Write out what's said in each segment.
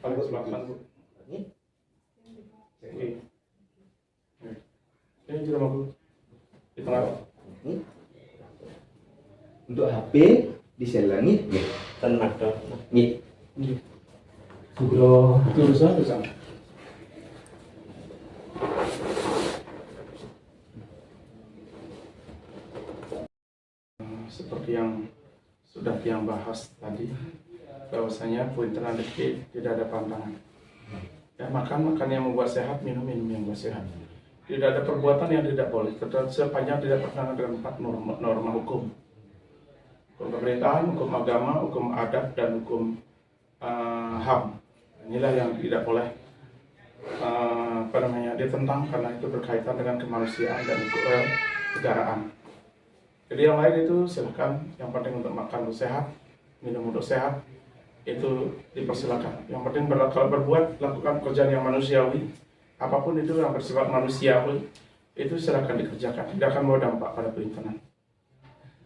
paling selatan Bu. Oke. Ini juga mau di tengah. Untuk HP diselangit ya. Tenang dong. Nih. Sudah tulisan. Seperti yang sudah Tiang bahas tadi, bahwasanya poin terhadap tidak ada pantangan. Ya, makan yang membuat sehat, minum yang membuat sehat. Tidak ada perbuatan yang tidak boleh, sepanjang tidak bertentangan dengan 4 norma hukum. Hukum pemerintahan, hukum agama, hukum adat, dan hukum HAM. Inilah yang tidak boleh ditentang karena itu berkaitan dengan kemanusiaan dan kenegaraan. Jadi yang lain itu silakan, yang penting untuk makan untuk sehat, minum untuk sehat, itu dipersilakan. Yang penting kalau berbuat, lakukan pekerjaan yang manusiawi, apapun itu yang bersifat manusiawi, itu silakan dikerjakan, tidak akan membawa dampak pada perhimpunan.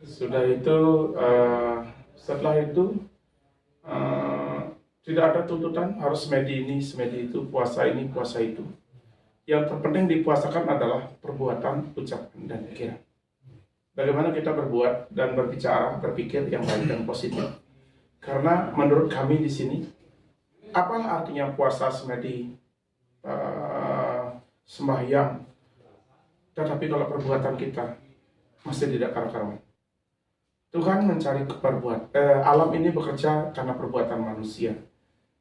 Sudah itu, setelah itu, tidak ada tuntutan harus semedi ini, semedi itu, puasa ini, puasa itu. Yang terpenting dipuasakan adalah perbuatan, ucapan, dan pikiran. Bagaimana kita berbuat dan berbicara, berpikir yang baik dan positif. Karena menurut kami di sini, apa artinya puasa semedi, sembahyang, tetapi kalau perbuatan kita masih tidak karu-karuan. Tuhan mencari alam ini bekerja karena perbuatan manusia.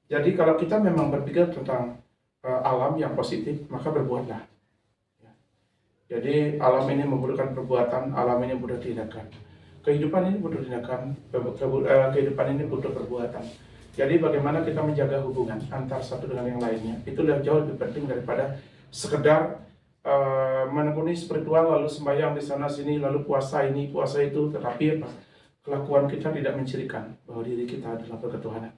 Jadi kalau kita memang berpikir tentang alam yang positif, maka berbuatlah. Jadi alam ini membutuhkan perbuatan, alam ini butuh tindakan. Kehidupan ini butuh tindakan, kehidupan ini butuh perbuatan. Jadi bagaimana kita menjaga hubungan antar satu dengan yang lainnya, itu jauh lebih penting daripada sekedar menekuni spiritual, lalu sembahyang di sana sini, lalu puasa ini, puasa itu, tetapi apa? Kelakuan kita tidak mencirikan bahwa diri kita adalah berketuhanan.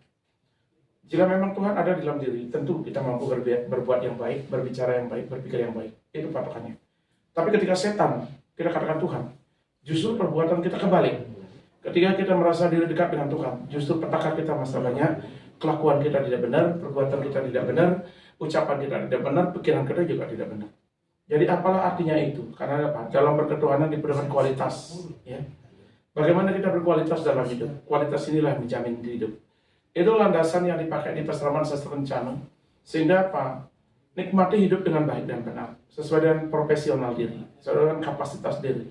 Jika memang Tuhan ada di dalam diri, tentu kita mampu berbuat yang baik, berbicara yang baik, berpikir yang baik. Itu patokannya. Tapi ketika setan, kita katakan Tuhan, justru perbuatan kita kebalik. Ketika kita merasa diri dekat dengan Tuhan, justru petaka kita masalahnya, kelakuan kita tidak benar, perbuatan kita tidak benar, ucapan kita tidak benar, pikiran kita juga tidak benar. Jadi apalah artinya itu? Karena apa? Dalam berketuhanan diperlukan kualitas. Ya. Bagaimana kita berkualitas dalam hidup? Kualitas inilah yang menjamin hidup. Itu landasan yang dipakai di Peseraman Sastra Kencana. Sehingga apa? Nikmati hidup dengan baik dan benar. Sesuai dengan profesional diri. Sesuai dengan kapasitas diri.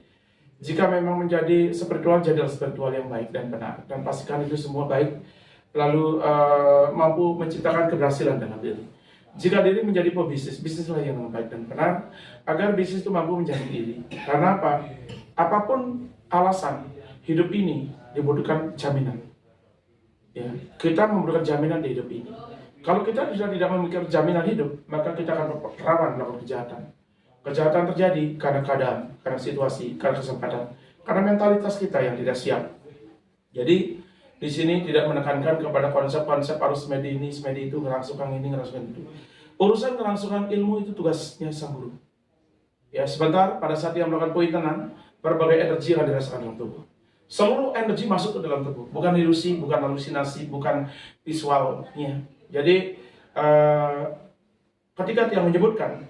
Jika memang menjadi spiritual, jadilah spiritual yang baik dan benar. Dan pastikan itu semua baik. Lalu mampu menciptakan keberhasilan dalam diri. Jika diri menjadi pebisnis, bisnislah yang baik dan benar. Agar bisnis itu mampu menjadi diri. Karena apa? Apapun alasan, hidup ini dibutuhkan jaminan. Ya, kita membutuhkan jaminan di hidup ini. Kalau kita sudah tidak memikir jaminan hidup, maka kita akan rawan melakukan kejahatan. Kejahatan terjadi karena keadaan, karena situasi, karena kesempatan, karena mentalitas kita yang tidak siap. Jadi di sini tidak menekankan kepada konsep-konsep harus semedi ini, semedi itu, ngerangsukan ini, ngerangsukan itu. Urusan ngerangsukan ilmu itu tugasnya sang guru. Ya, sebentar pada saat dia melakukan pointenan, berbagai energi akan dirasakan dalam tubuh. Seluruh energi masuk ke dalam tubuh, bukan ilusi, bukan halusinasi, bukan visualnya. Jadi ketika dia menyebutkan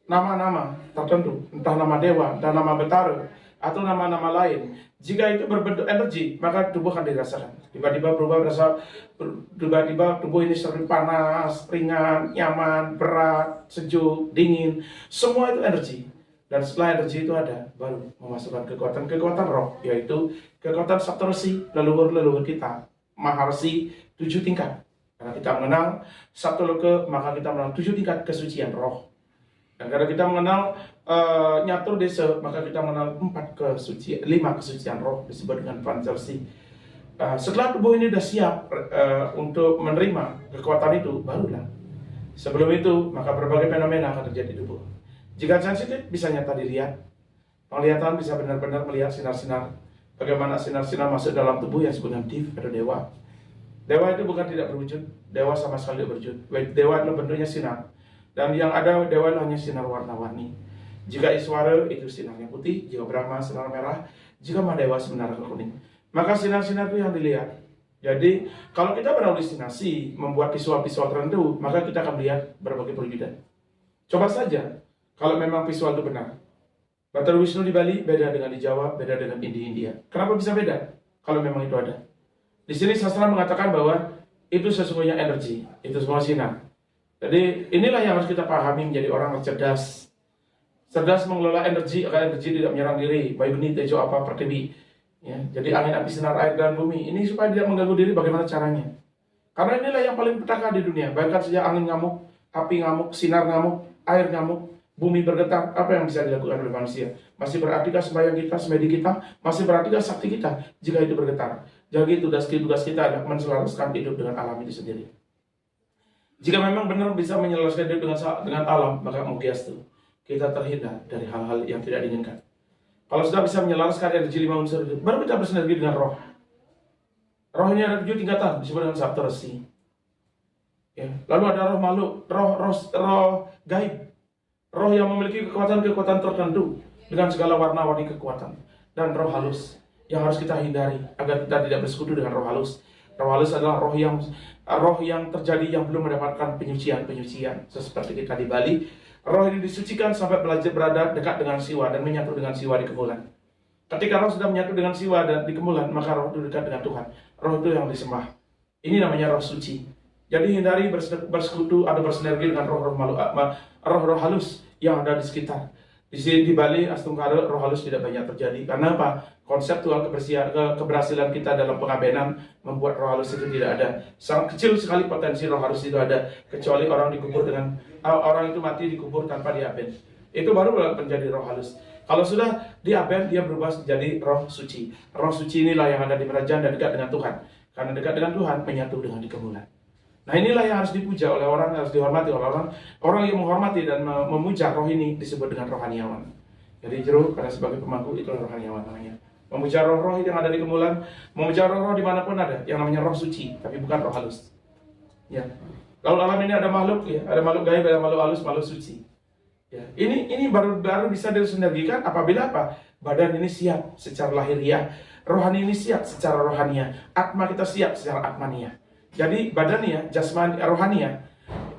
nama-nama tertentu, entah nama dewa, entah nama betara, atau nama-nama lain, jika itu berbentuk energi, maka tubuh akan dirasakan. Tiba-tiba berubah rasa, tiba-tiba tubuh ini sering panas, ringan, nyaman, berat, sejuk, dingin, semua itu energi. Dan setelah energi itu ada, baru memasukkan kekuatan roh, yaitu kekuatan saptarsi, leluhur-leluhur kita, maharsi 7 tingkat. Karena kita mengenal Sabtu Loka, maka kita mengenal 7 tingkat kesucian roh. Dan karena kita mengenal Nyatur Desa, maka kita mengenal 5 kesucian roh, disebut dengan Pancarsi. Setelah tubuh ini sudah siap untuk menerima kekuatan itu, barulah. Sebelum itu, maka berbagai fenomena akan terjadi di tubuh. Jika sensitif, bisa nyata dilihat. Penglihatan bisa benar-benar melihat sinar-sinar. Bagaimana sinar-sinar masuk dalam tubuh yang disebut dengan div atau dewa. Dewa itu bukan tidak berwujud. Dewa sama sekali berwujud. Dewa adalah bentuknya sinar. Dan yang ada dewa hanya sinar warna-warni. Jika Iswara itu sinarnya putih, jika Brahma sinar merah, jika Mahadewa sinar kuning. Maka sinar-sinar itu yang dilihat. Jadi kalau kita berhalusinasi membuat visual-visual tertentu, maka kita akan melihat berbagai perwujudan. Coba saja kalau memang visual itu benar. Bathara Wisnu di Bali beda dengan di Jawa, beda dengan di India. Kenapa bisa beda? Kalau memang itu ada. Di sini sastra mengatakan bahwa itu sesungguhnya energi, itu semua sinar. Jadi inilah yang harus kita pahami menjadi orang yang cerdas. Cerdas mengelola energi agar energi tidak menyerang diri, baik benih, tejo, apa, pertiwi. Ya, jadi angin, api, sinar, air, dan bumi. Ini supaya tidak mengganggu diri, bagaimana caranya? Karena inilah yang paling petaka di dunia. Bahkan sejak angin ngamuk, api ngamuk, sinar ngamuk, air ngamuk, bumi bergetar, apa yang bisa dilakukan oleh manusia? Masih beratikah sembahyang kita, semedi kita? Masih beratikah sakti kita jika itu bergetar? Jadi tugas kita adalah menselaraskan hidup dengan alam itu sendiri. Jika memang benar bisa menyelaraskan hidup dengan alam, maka mugiastu kita terhindar dari hal-hal yang tidak diinginkan. Kalau sudah bisa menyelaraskan energi 5 unsur itu, baru kita bersinergi dengan roh. Roh ini ada 7 tingkatan, disebut dengan saptarsi. Ya. Lalu ada roh makhluk, roh gaib. Roh yang memiliki kekuatan-kekuatan tertentu dengan segala warna-warni kekuatan. Dan roh halus yang harus kita hindari agar kita tidak bersekutu dengan roh halus. Roh halus adalah roh yang terjadi yang belum mendapatkan penyucian. Seperti kita di Bali, roh ini disucikan sampai berada dekat dengan siwa dan menyatu dengan siwa di kemulan. Ketika roh sudah menyatu dengan siwa dan di kemulan, maka roh itu dekat dengan Tuhan. Roh itu yang disembah. Ini namanya roh suci. Jadi hindari bersekutu atau bersinergi dengan roh-roh halus yang ada di sekitar. Di Bali, Astungkara, roh halus tidak banyak terjadi. Karena apa? Konseptual keberhasilan kita dalam pengabenan membuat roh halus itu tidak ada. Sangat kecil sekali potensi roh halus itu ada, kecuali orang itu mati dikubur tanpa diaben. Itu baru menjadi roh halus. Kalau sudah diaben, dia berubah menjadi roh suci. Roh suci inilah yang ada di kerajaan dan dekat dengan Tuhan. Karena dekat dengan Tuhan, menyatu dengan dikemulan. Nah inilah yang harus dipuja oleh orang, harus dihormati oleh orang yang menghormati dan memuja roh ini disebut dengan rohaniawan. Jadi Jero karena sebagai pemangku itu rohaniawan namanya. Memuja roh-roh yang ada di kemulan, memuja roh-roh dimanapun ada, yang namanya roh suci, tapi bukan roh halus. Ya. Kalau alam ini ada makhluk, ya, ada makhluk gaib, ada makhluk halus, makhluk suci. Ya. Ini baru bisa disinergikan apabila apa? Badan ini siap secara lahiriah, rohani ini siap secara rohania, atma kita siap secara atmania. Jadi badannya, jasmani, rohania,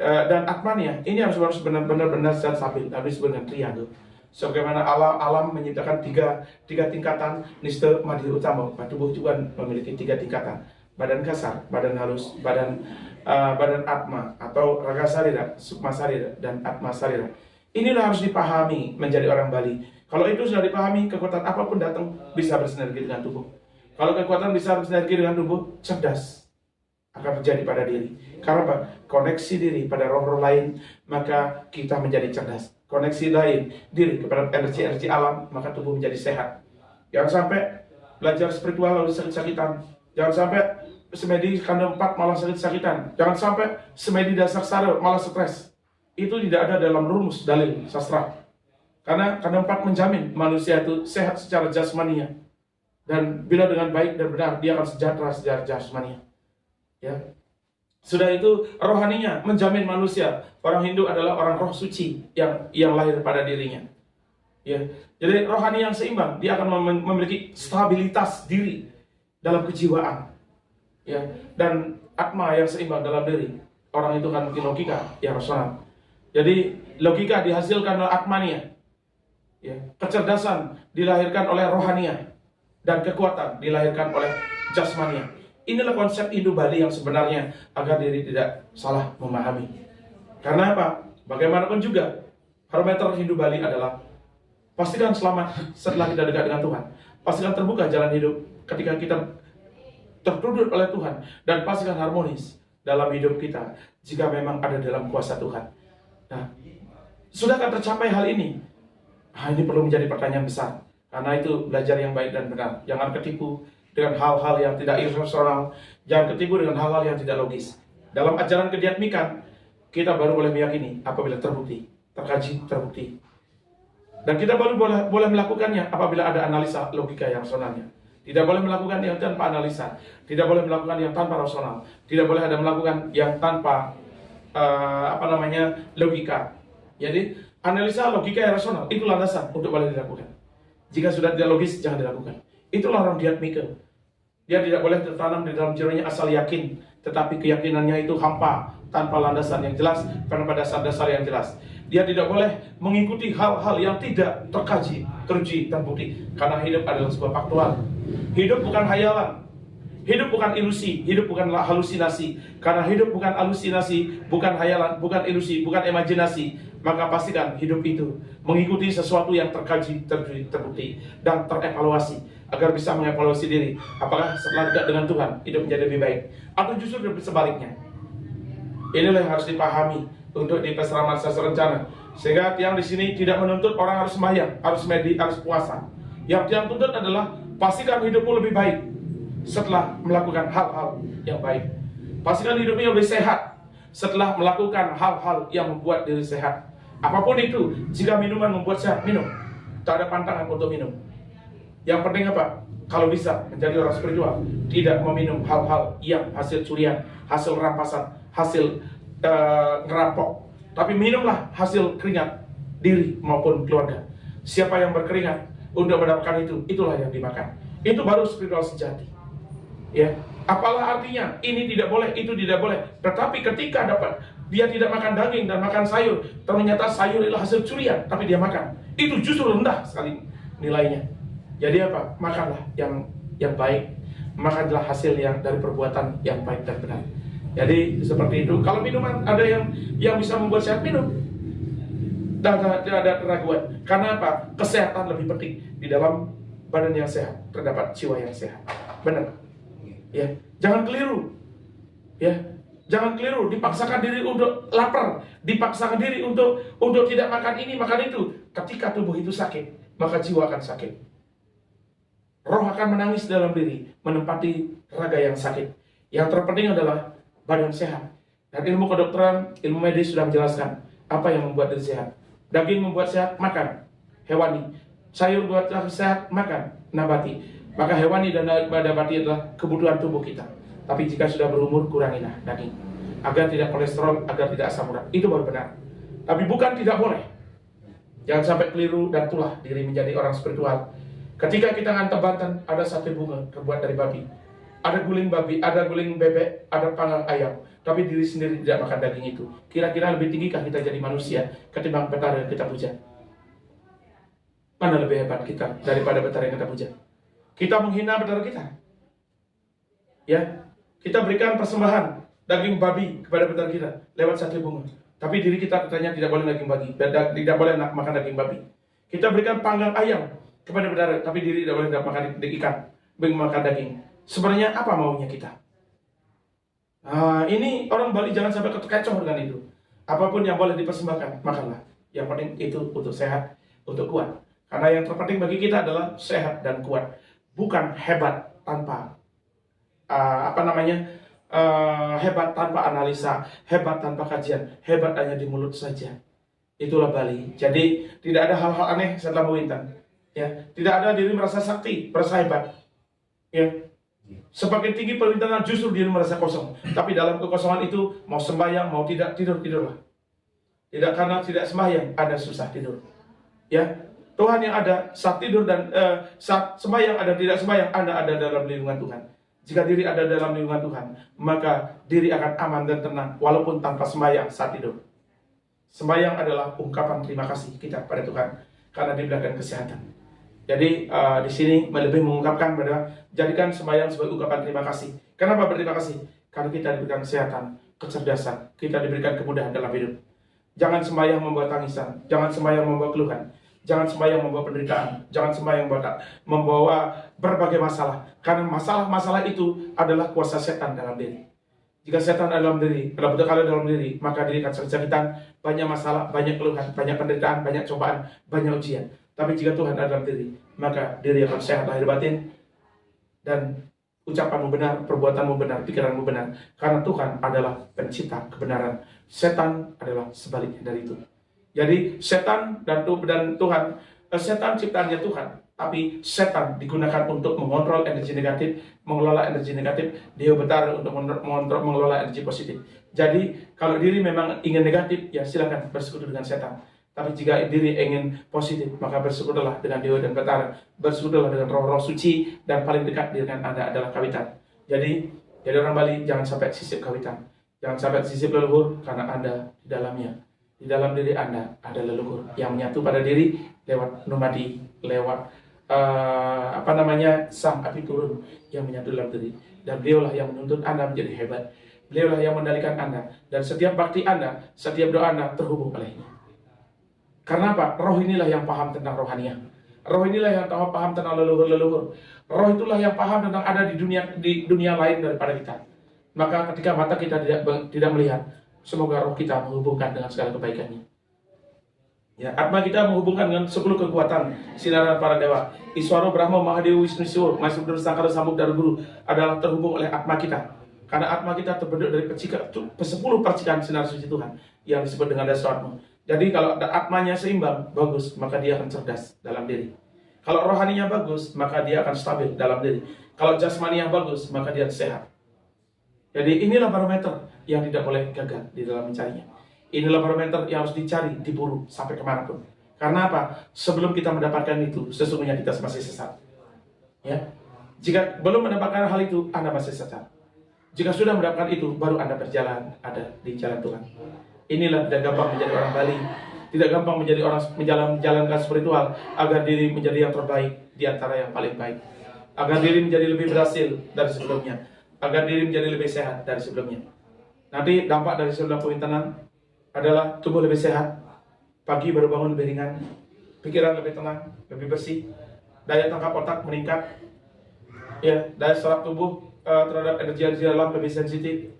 dan atmania ini harus benar-benar stabil, harus disebut dengan triangle. Sebagaimana alam menyediakan tiga tingkatan nista madhi utama, tubuh juga memiliki 3 tingkatan: badan kasar, badan halus, badan atma atau raga sarira, sukma sarira, dan atma sarira. Inilah harus dipahami menjadi orang Bali. Kalau itu sudah dipahami, kekuatan apapun datang bisa bersinergi dengan tubuh. Kalau kekuatan bisa bersinergi dengan tubuh, cerdas akan terjadi pada diri. Karena apa? Koneksi diri pada roh-roh lain, maka kita menjadi cerdas. Koneksi lain diri kepada energi-energi alam, maka tubuh menjadi sehat. Jangan sampai belajar spiritual lalu sakit-sakitan. Jangan sampai semedi kanda 4 malah sakit-sakitan. Jangan sampai semedi dasar sara malah stres. Itu tidak ada dalam rumus dalil sastra. Karena kanda 4 menjamin manusia itu sehat secara jasmania. Dan bila dengan baik dan benar, dia akan sejahtera secara jasmania. Ya. Sudah itu rohaninya menjamin manusia. Orang Hindu adalah orang roh suci yang lahir pada dirinya. Ya. Jadi rohani yang seimbang, dia akan memiliki stabilitas diri dalam kejiwaan. Ya. Dan atma yang seimbang dalam diri. Orang itu kan mungkin logika yang rasional. Jadi logika dihasilkan oleh atmania. Ya. Kecerdasan dilahirkan oleh rohania. Dan kekuatan dilahirkan oleh jasmania. Inilah konsep Hindu Bali yang sebenarnya agar diri tidak salah memahami. Karena apa? Bagaimanapun juga, parameter Hindu Bali adalah pastikan selamat setelah kita dekat dengan Tuhan. Pastikan terbuka jalan hidup ketika kita tertunduk oleh Tuhan. Dan pastikan harmonis dalam hidup kita jika memang ada dalam kuasa Tuhan. Nah, sudahkah tercapai hal ini? Ini perlu menjadi pertanyaan besar. Karena itu belajar yang baik dan benar. Jangan ketipu dengan hal-hal yang tidak irrasional, jangan ketipu dengan hal-hal yang tidak logis. Dalam ajaran kediatmikan, kita baru boleh meyakini apabila terbukti, terkaji, terbukti. Dan kita baru boleh melakukannya apabila ada analisa logika yang rasionalnya. Tidak boleh melakukan yang tanpa analisa, tidak boleh melakukan yang tanpa rasional, tidak boleh ada melakukan yang tanpa logika. Jadi analisa logika yang rasional itu landasan untuk boleh dilakukan. Jika sudah tidak logis, jangan dilakukan. Itulah orang diatmika. Dia tidak boleh tertanam di dalam jiwanya asal yakin, tetapi keyakinannya itu hampa, tanpa landasan yang jelas, tanpa dasar-dasar yang jelas. Dia tidak boleh mengikuti hal-hal yang tidak terkaji, teruji, terbukti. Karena hidup adalah sebuah faktual. Hidup bukan hayalan. Hidup bukan ilusi, hidup bukanlah halusinasi. Karena hidup bukan halusinasi, bukan hayalan, bukan ilusi, bukan imajinasi. Maka pastikan hidup itu mengikuti sesuatu yang terkaji, terbukti, dan terevaluasi. Agar bisa mengevaluasi diri. Apakah setelah dekat dengan Tuhan, hidup menjadi lebih baik, atau justru sebaliknya. Inilah yang harus dipahami untuk di Pesraman Sasa Rencana. Sehingga yang di sini tidak menuntut orang harus sembahyang, harus harus puasa. Yang dia tuntut adalah pastikan hidupmu lebih baik setelah melakukan hal-hal yang baik. Pastikan hidupnya lebih sehat setelah melakukan hal-hal yang membuat diri sehat. Apapun itu, jika minuman membuat sehat, minum. Tak ada pantangan untuk minum. Yang penting apa? Kalau bisa menjadi orang spiritual, tidak meminum hal-hal yang hasil curian, hasil rampasan, hasil ngerampok. Tapi minumlah hasil keringat diri maupun keluarga. Siapa yang berkeringat untuk mendapatkan itu, itulah yang dimakan. Itu baru spiritual sejati. Ya, apalah artinya ini tidak boleh, itu tidak boleh. Tetapi ketika dapat dia tidak makan daging dan makan sayur, ternyata sayur adalah hasil curian, tapi dia makan. Itu justru rendah sekali nilainya. Jadi apa? Makanlah yang baik, makanlah hasil yang dari perbuatan yang baik dan benar. Jadi seperti itu. Kalau minuman ada yang bisa membuat sehat, minum. Dan tidak ada keraguan. Karena apa? Kesehatan lebih penting. Di dalam badan yang sehat terdapat jiwa yang sehat. Benar. Ya, jangan keliru. Ya, jangan keliru. Dipaksakan diri untuk lapar, dipaksakan diri untuk tidak makan ini, makan itu. Ketika tubuh itu sakit, maka jiwa akan sakit. Roh akan menangis dalam diri, menempati raga yang sakit. Yang terpenting adalah badan sehat. Dan ilmu kedokteran, ilmu medis sudah menjelaskan apa yang membuat diri sehat. Daging membuat sehat, makan hewani. Sayur buat sehat, makan nabati. Maka hewani dan nabati adalah kebutuhan tubuh kita. Tapi jika sudah berumur, kurangilah daging. Agar tidak kolesterol, agar tidak asam urat. Itu baru benar. Tapi bukan tidak boleh. Jangan sampai keliru dan tulah diri menjadi orang spiritual. Ketika kita ngantar Banten, ada sate bunga terbuat dari babi. Ada guling babi, ada guling bebek, ada panggang ayam. Tapi diri sendiri tidak makan daging itu. Kira-kira lebih tinggikah kita jadi manusia ketimbang betara yang kita puja? Mana lebih hebat kita daripada betara yang kita puja? Kita menghina betara kita. Ya, kita berikan persembahan daging babi kepada betara kita lewat sate bunga. Tapi diri kita katanya tidak boleh daging babi, tidak boleh makan daging babi. Kita berikan panggang ayam kepada betara, tapi diri tidak boleh makan ikan, makan daging. Sebenarnya apa maunya kita? Ini orang Bali jangan sampai kecoh dengan itu. Apapun yang boleh dipersembahkan, makanlah. Yang penting itu untuk sehat, untuk kuat. Karena yang terpenting bagi kita adalah sehat dan kuat. Bukan hebat tanpa hebat tanpa analisa, hebat tanpa kajian, hebat hanya di mulut saja. Itulah Bali. Jadi tidak ada hal-hal aneh setelah mewintan. Ya, tidak ada diri merasa sakti, merasa hebat. Ya, semakin tinggi perwintangan justru diri merasa kosong. Tapi dalam kekosongan itu mau sembahyang, mau tidak tidurlah. Tidak karena tidak sembahyang ada susah tidur. Ya, Tuhan yang ada saat tidur dan saat sembahyang ada tidak sembahyang, Anda ada dalam lindungan Tuhan. Jika diri ada dalam lindungan Tuhan, maka diri akan aman dan tenang walaupun tanpa sembahyang saat tidur. Sembahyang adalah ungkapan terima kasih kita pada Tuhan karena diberikan kesehatan. Jadi di sini lebih mengungkapkan bahwa jadikan sembahyang sebagai ungkapan terima kasih. Kenapa berterima kasih? Karena kita diberikan kesehatan, kecerdasan, kita diberikan kemudahan dalam hidup. Jangan sembahyang membawa tangisan, jangan sembahyang membawa keluhan, jangan sembahyang membawa penderitaan, jangan sembahyang membawa berbagai masalah. Karena masalah-masalah itu adalah kuasa setan dalam diri. Jika setan dalam diri, kalau betul dalam diri, maka diri akan kesakitan, banyak masalah, banyak keluhan, banyak penderitaan, banyak cobaan, banyak ujian. Tapi jika Tuhan ada dalam diri, maka diri akan sehat lahir batin, dan ucapanmu benar, perbuatanmu benar, pikiranmu benar. Karena Tuhan adalah pencipta kebenaran. Setan adalah sebaliknya dari itu. Jadi setan dan Tuhan, setan ciptaannya Tuhan, tapi setan digunakan untuk mengontrol energi negatif, mengelola energi negatif. Dia betara untuk mengelola energi positif. Jadi kalau diri memang ingin negatif, ya silakan bersekutu dengan setan. Tapi jika diri ingin positif, maka bersyukurlah dengan Dewa dan Batara, bersyukurlah dengan roh-roh suci, dan paling dekat dengan Anda adalah kawitan. Jadi orang Bali jangan sampai sisip kawitan, jangan sampai sisip leluhur, karena Anda di dalamnya, di dalam diri Anda ada leluhur yang menyatu pada diri lewat numadi, lewat sang api turun yang menyatu dalam diri, dan beliaulah yang menuntun Anda menjadi hebat. Beliaulah yang mengendalikan Anda, dan setiap bakti Anda, setiap doa Anda terhubung olehnya. Karena apa? Roh inilah yang paham tentang rohaniah. Roh inilah yang paham tentang leluhur-leluhur. Roh itulah yang paham tentang ada di dunia lain daripada kita. Maka ketika mata kita tidak melihat, semoga roh kita menghubungkan dengan segala kebaikannya. Ya, atma kita menghubungkan dengan 10 kekuatan sinaran para dewa. Iswaro, Brahma, Mahadewa, Wisnu, Siwa, Mahisudra, Sangkara, Sambuk, dan Guru adalah terhubung oleh atma kita. Karena atma kita terbentuk dari 10 percikan sinar suci Tuhan yang disebut dengan dasar atma. Jadi kalau atmanya seimbang, bagus, maka dia akan cerdas dalam diri. Kalau rohaninya bagus, maka dia akan stabil dalam diri. Kalau jasmaninya bagus, maka dia sehat. Jadi inilah barometer yang tidak boleh gagal di dalam mencarinya. Inilah barometer yang harus dicari, diburu sampai kemanapun. Karena apa? Sebelum kita mendapatkan itu, sesungguhnya kita masih sesat. Ya, jika belum mendapatkan hal itu, Anda masih sesat. Jika sudah mendapatkan itu, baru Anda berjalan ada di jalan Tuhan. Inilah tidak gampang menjadi orang Bali, tidak gampang menjadi orang menjalankan spiritual agar diri menjadi yang terbaik di antara yang paling baik, agar diri menjadi lebih berhasil dari sebelumnya, agar diri menjadi lebih sehat dari sebelumnya. Nanti dampak dari 9 poin tenang adalah tubuh lebih sehat, pagi baru bangun lebih ringan, pikiran lebih tenang, lebih bersih, daya tangkap otak meningkat, ya, daya serap tubuh terhadap energi dalam lebih sensitif.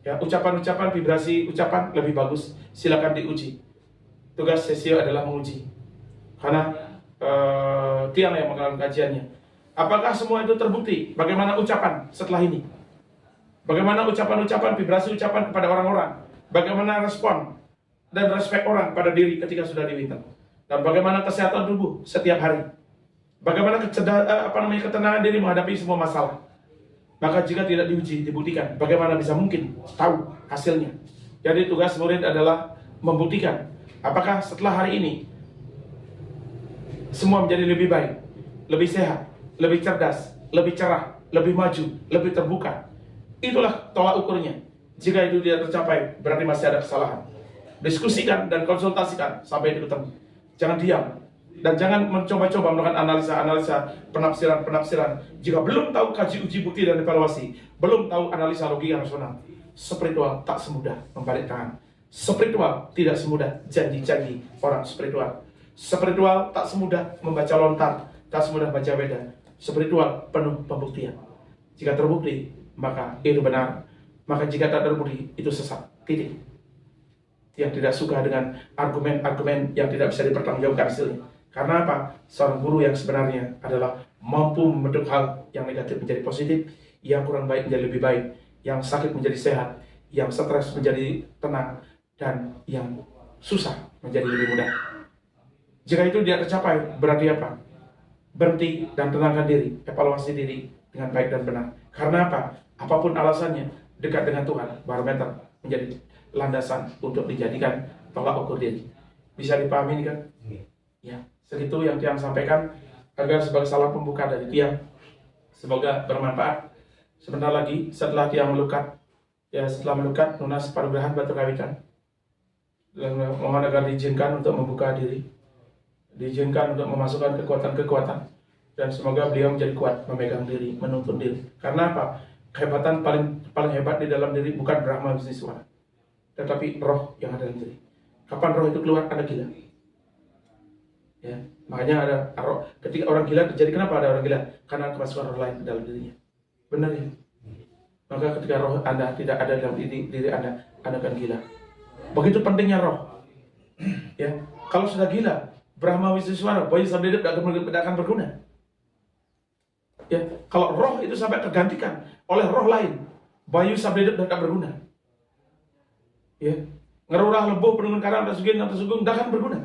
Ya, ucapan-ucapan, vibrasi ucapan lebih bagus. Silakan diuji. Tugas sesio adalah menguji. Karena tiang yang mengalami kajiannya. Apakah semua itu terbukti? Bagaimana ucapan setelah ini? Bagaimana ucapan-ucapan, vibrasi ucapan kepada orang-orang? Bagaimana respon dan respek orang pada diri ketika sudah di winter? Dan bagaimana kesehatan tubuh setiap hari? Bagaimana ketenangan diri menghadapi semua masalah? Maka jika tidak diuji, dibuktikan, bagaimana bisa mungkin tahu hasilnya? Jadi tugas murid adalah membuktikan apakah setelah hari ini semua menjadi lebih baik, lebih sehat, lebih cerdas, lebih cerah, lebih maju, lebih terbuka. Itulah tolak ukurnya. Jika itu tidak tercapai, berarti masih ada kesalahan. Diskusikan dan konsultasikan sampai itu ketemu. Jangan diam. Dan jangan mencoba-coba melakukan analisa-analisa, penafsiran-penafsiran. Jika belum tahu kaji uji bukti dan evaluasi, belum tahu analisa logika rasional, spiritual tak semudah membalik tangan. Spiritual tidak semudah janji-janji orang spiritual. Spiritual tak semudah membaca lontar, tak semudah baca beda. Spiritual penuh pembuktian. Jika terbukti, maka itu benar. Maka jika tak terbukti, itu sesat. Titik. Yang tidak suka dengan argumen-argumen yang tidak bisa dipertanggungjawabkan hasilnya. Karena apa? Seorang guru yang sebenarnya adalah mampu membentuk hal yang negatif menjadi positif, yang kurang baik menjadi lebih baik, yang sakit menjadi sehat, yang stres menjadi tenang, dan yang susah menjadi lebih mudah. Jika itu tidak tercapai, berarti apa? Berhenti dan tenangkan diri, evaluasi diri dengan baik dan benar. Karena apa? Apapun alasannya, dekat dengan Tuhan, barometer menjadi landasan untuk dijadikan tolak ukur diri. Bisa dipahami kan? Ya. Segitu yang Tiang sampaikan agar sebagai salam pembuka dari Tiang. Semoga bermanfaat. Sebentar lagi setelah Tiang melukat, ya setelah melukat lunas parugrahan batu kawitan. Dan mohon agar diizinkan untuk membuka diri, diizinkan untuk memasukkan kekuatan-kekuatan, dan semoga beliau menjadi kuat memegang diri, menuntun diri. Karena apa? Kehebatan paling hebat di dalam diri bukan Brahma Wisnu Swara, tetapi roh yang ada dalam diri. Kapan roh itu keluar? Ada gila. Ya, makanya ada roh. Ketika orang gila terjadi, kenapa ada orang gila? Karena kemasukan roh lain ke dalam dirinya. Benar ya? Maka ketika roh Anda tidak ada dalam diri Anda akan gila. Begitu pentingnya roh. Ya, kalau sudah gila, Brahma Wisnu Swara, Bayu Sabdedep tidak akan berguna. Ya, kalau roh itu sampai tergantikan oleh roh lain, Bayu Sabdedep tidak akan berguna. Ya, ngerurah lebo penungun karang dan sugung tidak akan berguna.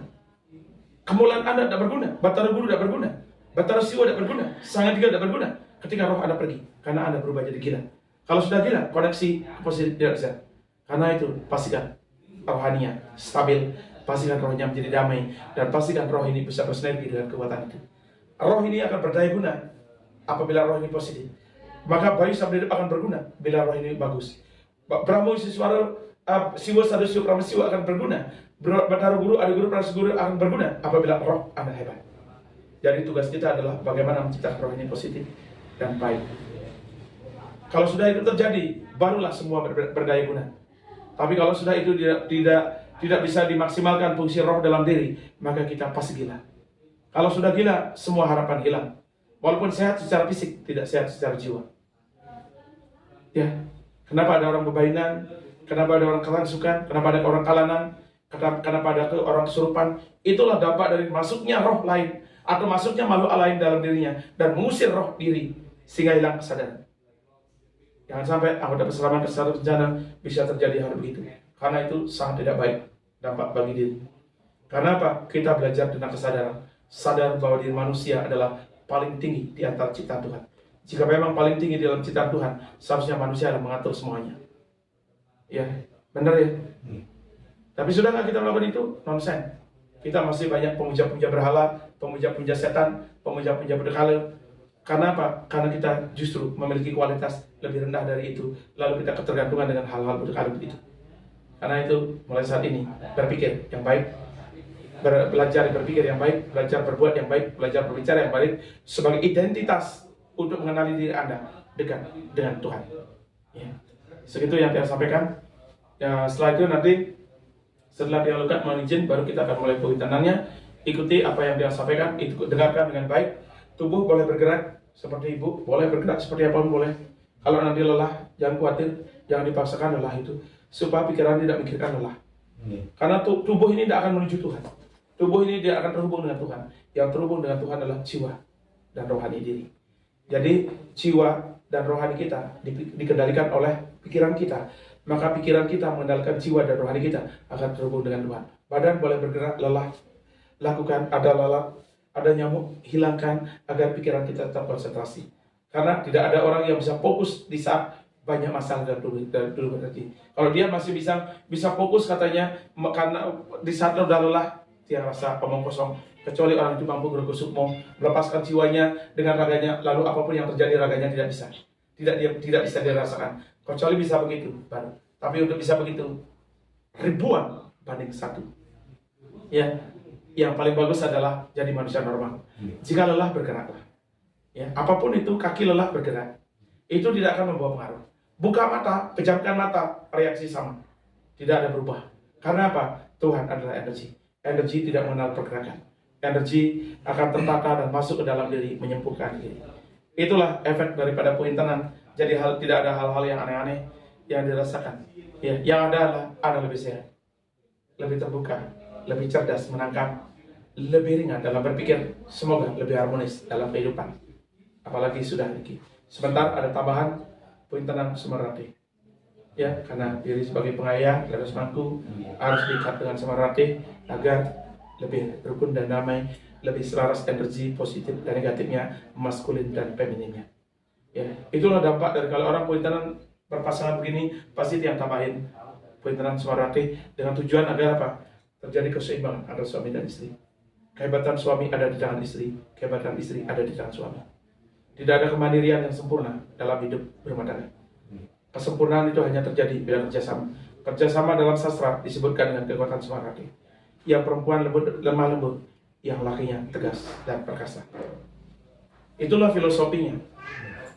Kemuliaan Anda tidak berguna, Batara Guru tidak berguna, Batara Siwa tidak berguna, Sanga Tiga tidak berguna ketika roh Anda pergi, karena Anda berubah jadi gila. Kalau sudah gila, koneksi ke positif tidak bisa. Karena itu pastikan rohaninya stabil, pastikan rohnya menjadi damai, dan pastikan roh ini bisa bersinergi dengan kekuatan itu. Roh ini akan berdaya guna apabila roh ini positif. Maka bayi sabda hidup akan berguna bila roh ini bagus. Brahmo siswara siwa sadusyo pramasiwa akan berguna. Bataru guru, adu guru, prasu guru akan berguna apabila roh Anda hebat. Jadi tugas kita adalah bagaimana menciptakan roh ini positif dan baik. Kalau sudah itu terjadi, barulah semua berdaya guna. Tapi kalau sudah itu tidak bisa dimaksimalkan fungsi roh dalam diri, maka kita pasti gila. Kalau sudah gila, semua harapan hilang. Walaupun sehat secara fisik, tidak sehat secara jiwa. Ya, kenapa ada orang berbainan? Kenapa ada orang kerangsukan? Kenapa ada orang kalanan? Kenapa ada orang kesurupan? Itulah dampak dari masuknya roh lain atau masuknya makhluk lain dalam dirinya dan mengusir roh diri sehingga hilang kesadaran. Jangan sampai anggota keselamatan kesadaran bencana bisa terjadi hal begitu. Karena itu sangat tidak baik dampak bagi diri. Karena apa? Kita belajar tentang kesadaran. Sadar bahwa diri manusia adalah paling tinggi di antara ciptaan Tuhan. Jika memang paling tinggi dalam ciptaan Tuhan, seharusnya manusia yang mengatur semuanya. Ya, benar ya? Tapi sudahkah kita melakukan itu? Nonsen. Kita masih banyak pemuja-pemuja berhala, pemuja-pemuja setan, pemuja-pemuja berhala. Karena apa? Karena kita justru memiliki kualitas lebih rendah dari itu. Lalu kita ketergantungan dengan hal-hal berhala itu. Karena itu, mulai saat ini, berpikir yang baik, belajar berpikir yang baik, belajar berbuat yang baik, belajar berbicara yang baik, sebagai identitas untuk mengenali diri Anda dekat dengan Tuhan. Ya. Segitu yang saya sampaikan. Ya, setelah itu nanti, setelah dialogkan mohon izin, baru kita akan mulai pengintanannya. Ikuti apa yang dia sampaikan, dengarkan dengan baik. Tubuh boleh bergerak seperti ibu, boleh bergerak seperti apapun boleh. Kalau nanti lelah, jangan khawatir, jangan dipaksakan lelah itu, supaya pikiran tidak mikirkan lelah. Karena tubuh ini tidak akan menuju Tuhan. Tubuh ini tidak akan terhubung dengan Tuhan. Yang terhubung dengan Tuhan adalah jiwa dan rohani diri. Jadi jiwa dan rohani kita dikendalikan oleh pikiran kita. Maka pikiran kita mengendalikan jiwa dan rohani kita akan terhubung dengan Tuhan. Badan boleh bergerak, lelah, lakukan, ada lalat, ada nyamuk, hilangkan agar pikiran kita tetap konsentrasi. Karena tidak ada orang yang bisa fokus di saat banyak masalah dalam dulu berarti. Kalau dia masih bisa fokus katanya, karena di saat udah lelah, dia rasa omong kosong. Kecuali orang itu mampu berkusukmo, melepaskan jiwanya dengan raganya, lalu apapun yang terjadi raganya tidak bisa. Tidak bisa dirasakan. Kecuali bisa begitu baru. Tapi untuk bisa begitu, ribuan banding satu. Ya, yang paling bagus adalah jadi manusia normal. Jika lelah, bergeraklah. Ya, apapun itu, kaki lelah bergerak. Itu tidak akan membawa pengaruh. Buka mata, pejamkan mata, reaksi sama. Tidak ada berubah. Karena apa? Tuhan adalah energi. Energi tidak mengenal pergerakan. Energi akan tertata dan masuk ke dalam diri, menyembuhkan diri. Itulah efek daripada pointenan. Jadi tidak ada hal-hal yang aneh-aneh yang dirasakan. Ya, yang ada adalah Anda lebih sehat, lebih terbuka, lebih cerdas menangkap, lebih ringan dalam berpikir, semoga lebih harmonis dalam kehidupan. Apalagi sudah ini. Sebentar ada tambahan pointenan Semerati. Ya, karena diri sebagai pengayah, harus mampu, harus diikat dengan Semerati agar lebih rukun dan damai, lebih selaras energi positif dan negatifnya, maskulin dan femininnya. Ya, itulah dampak dari kalau orang pointenan berpasangan begini, pasti yang tambahin pointenan Semerati dengan tujuan agar apa? Terjadi keseimbangan antara suami dan istri. Kehebatan suami ada di tangan istri, kehebatan istri ada di tangan suami. Tidak ada kemandirian yang sempurna dalam hidup berumah tangga. Kesempurnaan itu hanya terjadi bila kerjasama. Kerjasama dalam sastra disebutkan dengan kekuatan Semerati. Yang perempuan lemah lembut, yang lakinya tegas dan perkasa. Itulah filosofinya.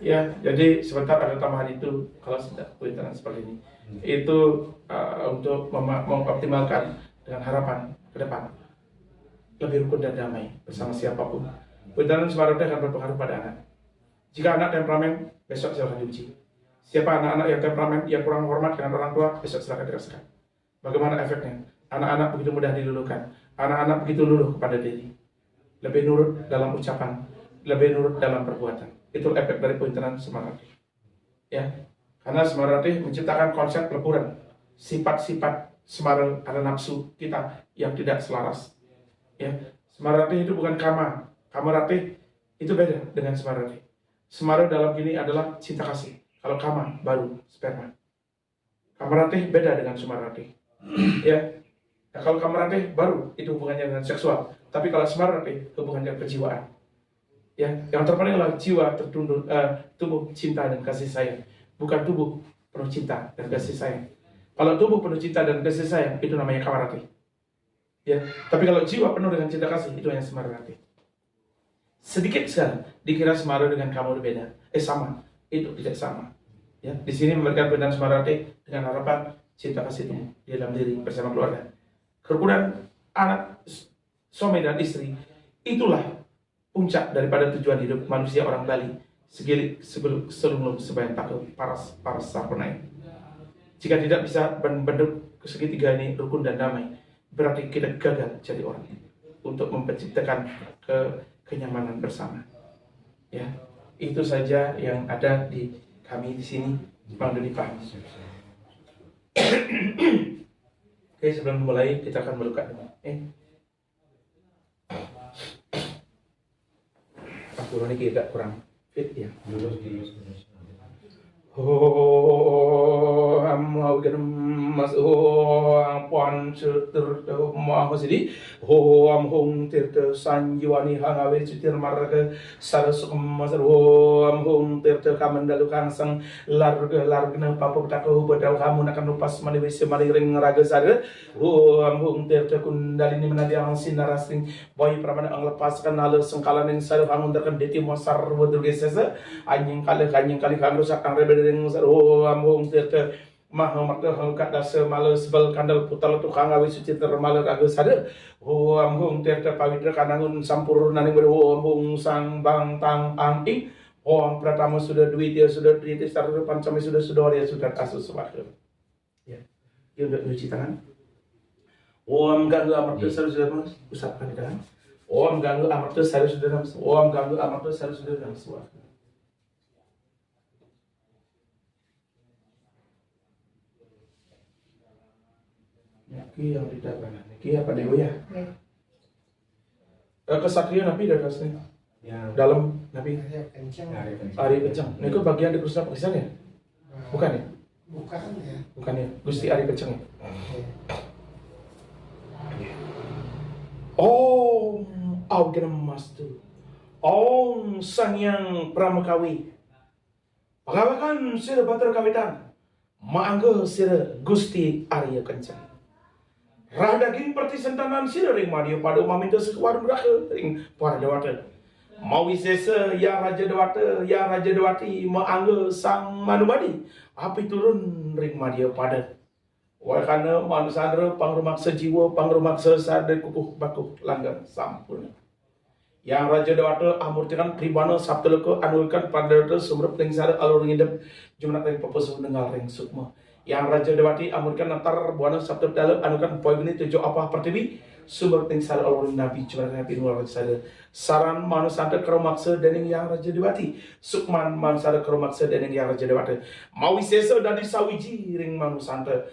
Ya, jadi sebentar ada tambahan itu kalau tidak pointenan seperti ini. Itu untuk mengoptimalkan dengan harapan ke depan lebih rukun dan damai bersama siapapun. Pointenan Semerati akan berpengaruh pada anak. Jika anak temperamen, besok silahkan diuji. Siapa anak-anak yang temperamen, yang kurang hormat dengan orang tua, besok silahkan dirasakan. Bagaimana efeknya? Anak-anak begitu mudah diluluhkan. Anak-anak begitu luluh kepada diri. Lebih nurut dalam ucapan, lebih nurut dalam perbuatan. Itu efek dari pointenan Semerati. Ya, karena Semerati menciptakan konsep leburan, sifat-sifat Semara ada nafsu kita yang tidak selaras. Ya, Semerati itu bukan kama. Kamarati itu beda dengan Semerati. Semara dalam gini adalah cinta kasih. Kalau kama baru sperma. Kamarati beda dengan Semerati. Ya, Nah, kalau kamarate baru itu hubungannya dengan seksual. Tapi kalau smarate hubungannya kejiwaan. Ya, yang terpenting adalah jiwa tertunduk, tubuh cinta dan kasih sayang, bukan tubuh penuh cinta dan kasih sayang. Kalau tubuh penuh cinta dan kasih sayang itu namanya kamarate. Ya, tapi kalau jiwa penuh dengan cinta kasih itu hanya smarate. Sedikit sekali dikira semara dengan kamu berbeda. Sama, itu tidak sama. Ya, di sini memberikan perbedaan smarate dengan harapan cinta kasih tumbuh di dalam diri bersama keluarga. Kerukunan anak, suami dan istri, itulah puncak daripada tujuan hidup manusia orang Bali. Sebelum sebayang takut paras sarpunai. Jika tidak bisa bentuk segitiga ini rukun dan damai, berarti kita gagal jadi orang untuk menciptakan kenyamanan bersama. Ya, itu saja yang ada di kami di sini, Bang Doni paham. Oke, sebelum mulai kita akan melukat dulu. Aku ini agak kurang fit ya. Mau mas puan ter mau sini hong ter sanjuani hangawe cutir marga sarasuk masar hong ter kamandalu kangsang larga papa tako badau kamu akan lupas mani wis mani ring raga sada hong ter kundalini menadi ang sinarasing boy pramana ang lepaskan halu sengkalan yang sada hangun terkan deti mosar wadurge sesa anjing kali kang rusak kang rebel ring sar hong ter mah makta hangkat dasa malas bal kandal putal tu kang awi suci termalar agus sada hong ter pawitra kanangun sampurna ning hong sang bang tang ang ing hong pratama sudah dwitya sudah triti starta pancami sudah ya sudah kasus semakir ya dia udah cuci tangan om ganggu amarta sudah mas usapkan di tangan om ganggu amarta sudah mas om ganggu amarta sudah mas Ki yang di depan, ki apa dewa ya? Kesatria nabi dari atasnya, dalam nabi. Ari kencang. Ini kok bagian di Gusti Pakistan ya? Bukan ya? Bukan ya. Gusti Ari kencang ya? Om Augena Mastu, Om Sangyang Pramakawi, Pagawakan sira batar kawitan, maangge sira Gusti Arya kencang. Radaging pertisentanan sira ring madio pada maminta sekuar beraka ring para dewata. Mawi sesa ya raja dewati maangge sang manubadi api turun ring madio pada. Wakana manusandra pangrumaksa jiwa pangrumaksa sadar kukuh bakuh langgang sampurna. Yang raja dewata amurtikan pribana sabteleko anulkan pada sumber peningsara alur ngidap jumlah ring papasu dengar ring sukma. Yang raja dewati amurkan natar buana sabtu dalam anukan poin ini tujuh apa pertiwi sumber pengsar alur nabi cuma nabi nular sada saran manusanta keromaksa dening yang raja dewati sukman manusanta keromaksa dening yang raja dewati mawi sesa dari sawiji ring manusanta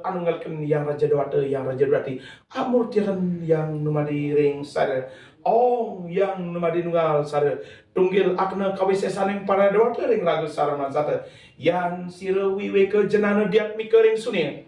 anungalkan yang raja dewati amurtikan yang numadi ring sada Ong yang numadi nunggal sada tunggil akna kawisesaning para dewata ring raga sarana sata yang sira wiwe ke jenana diat mikering sunia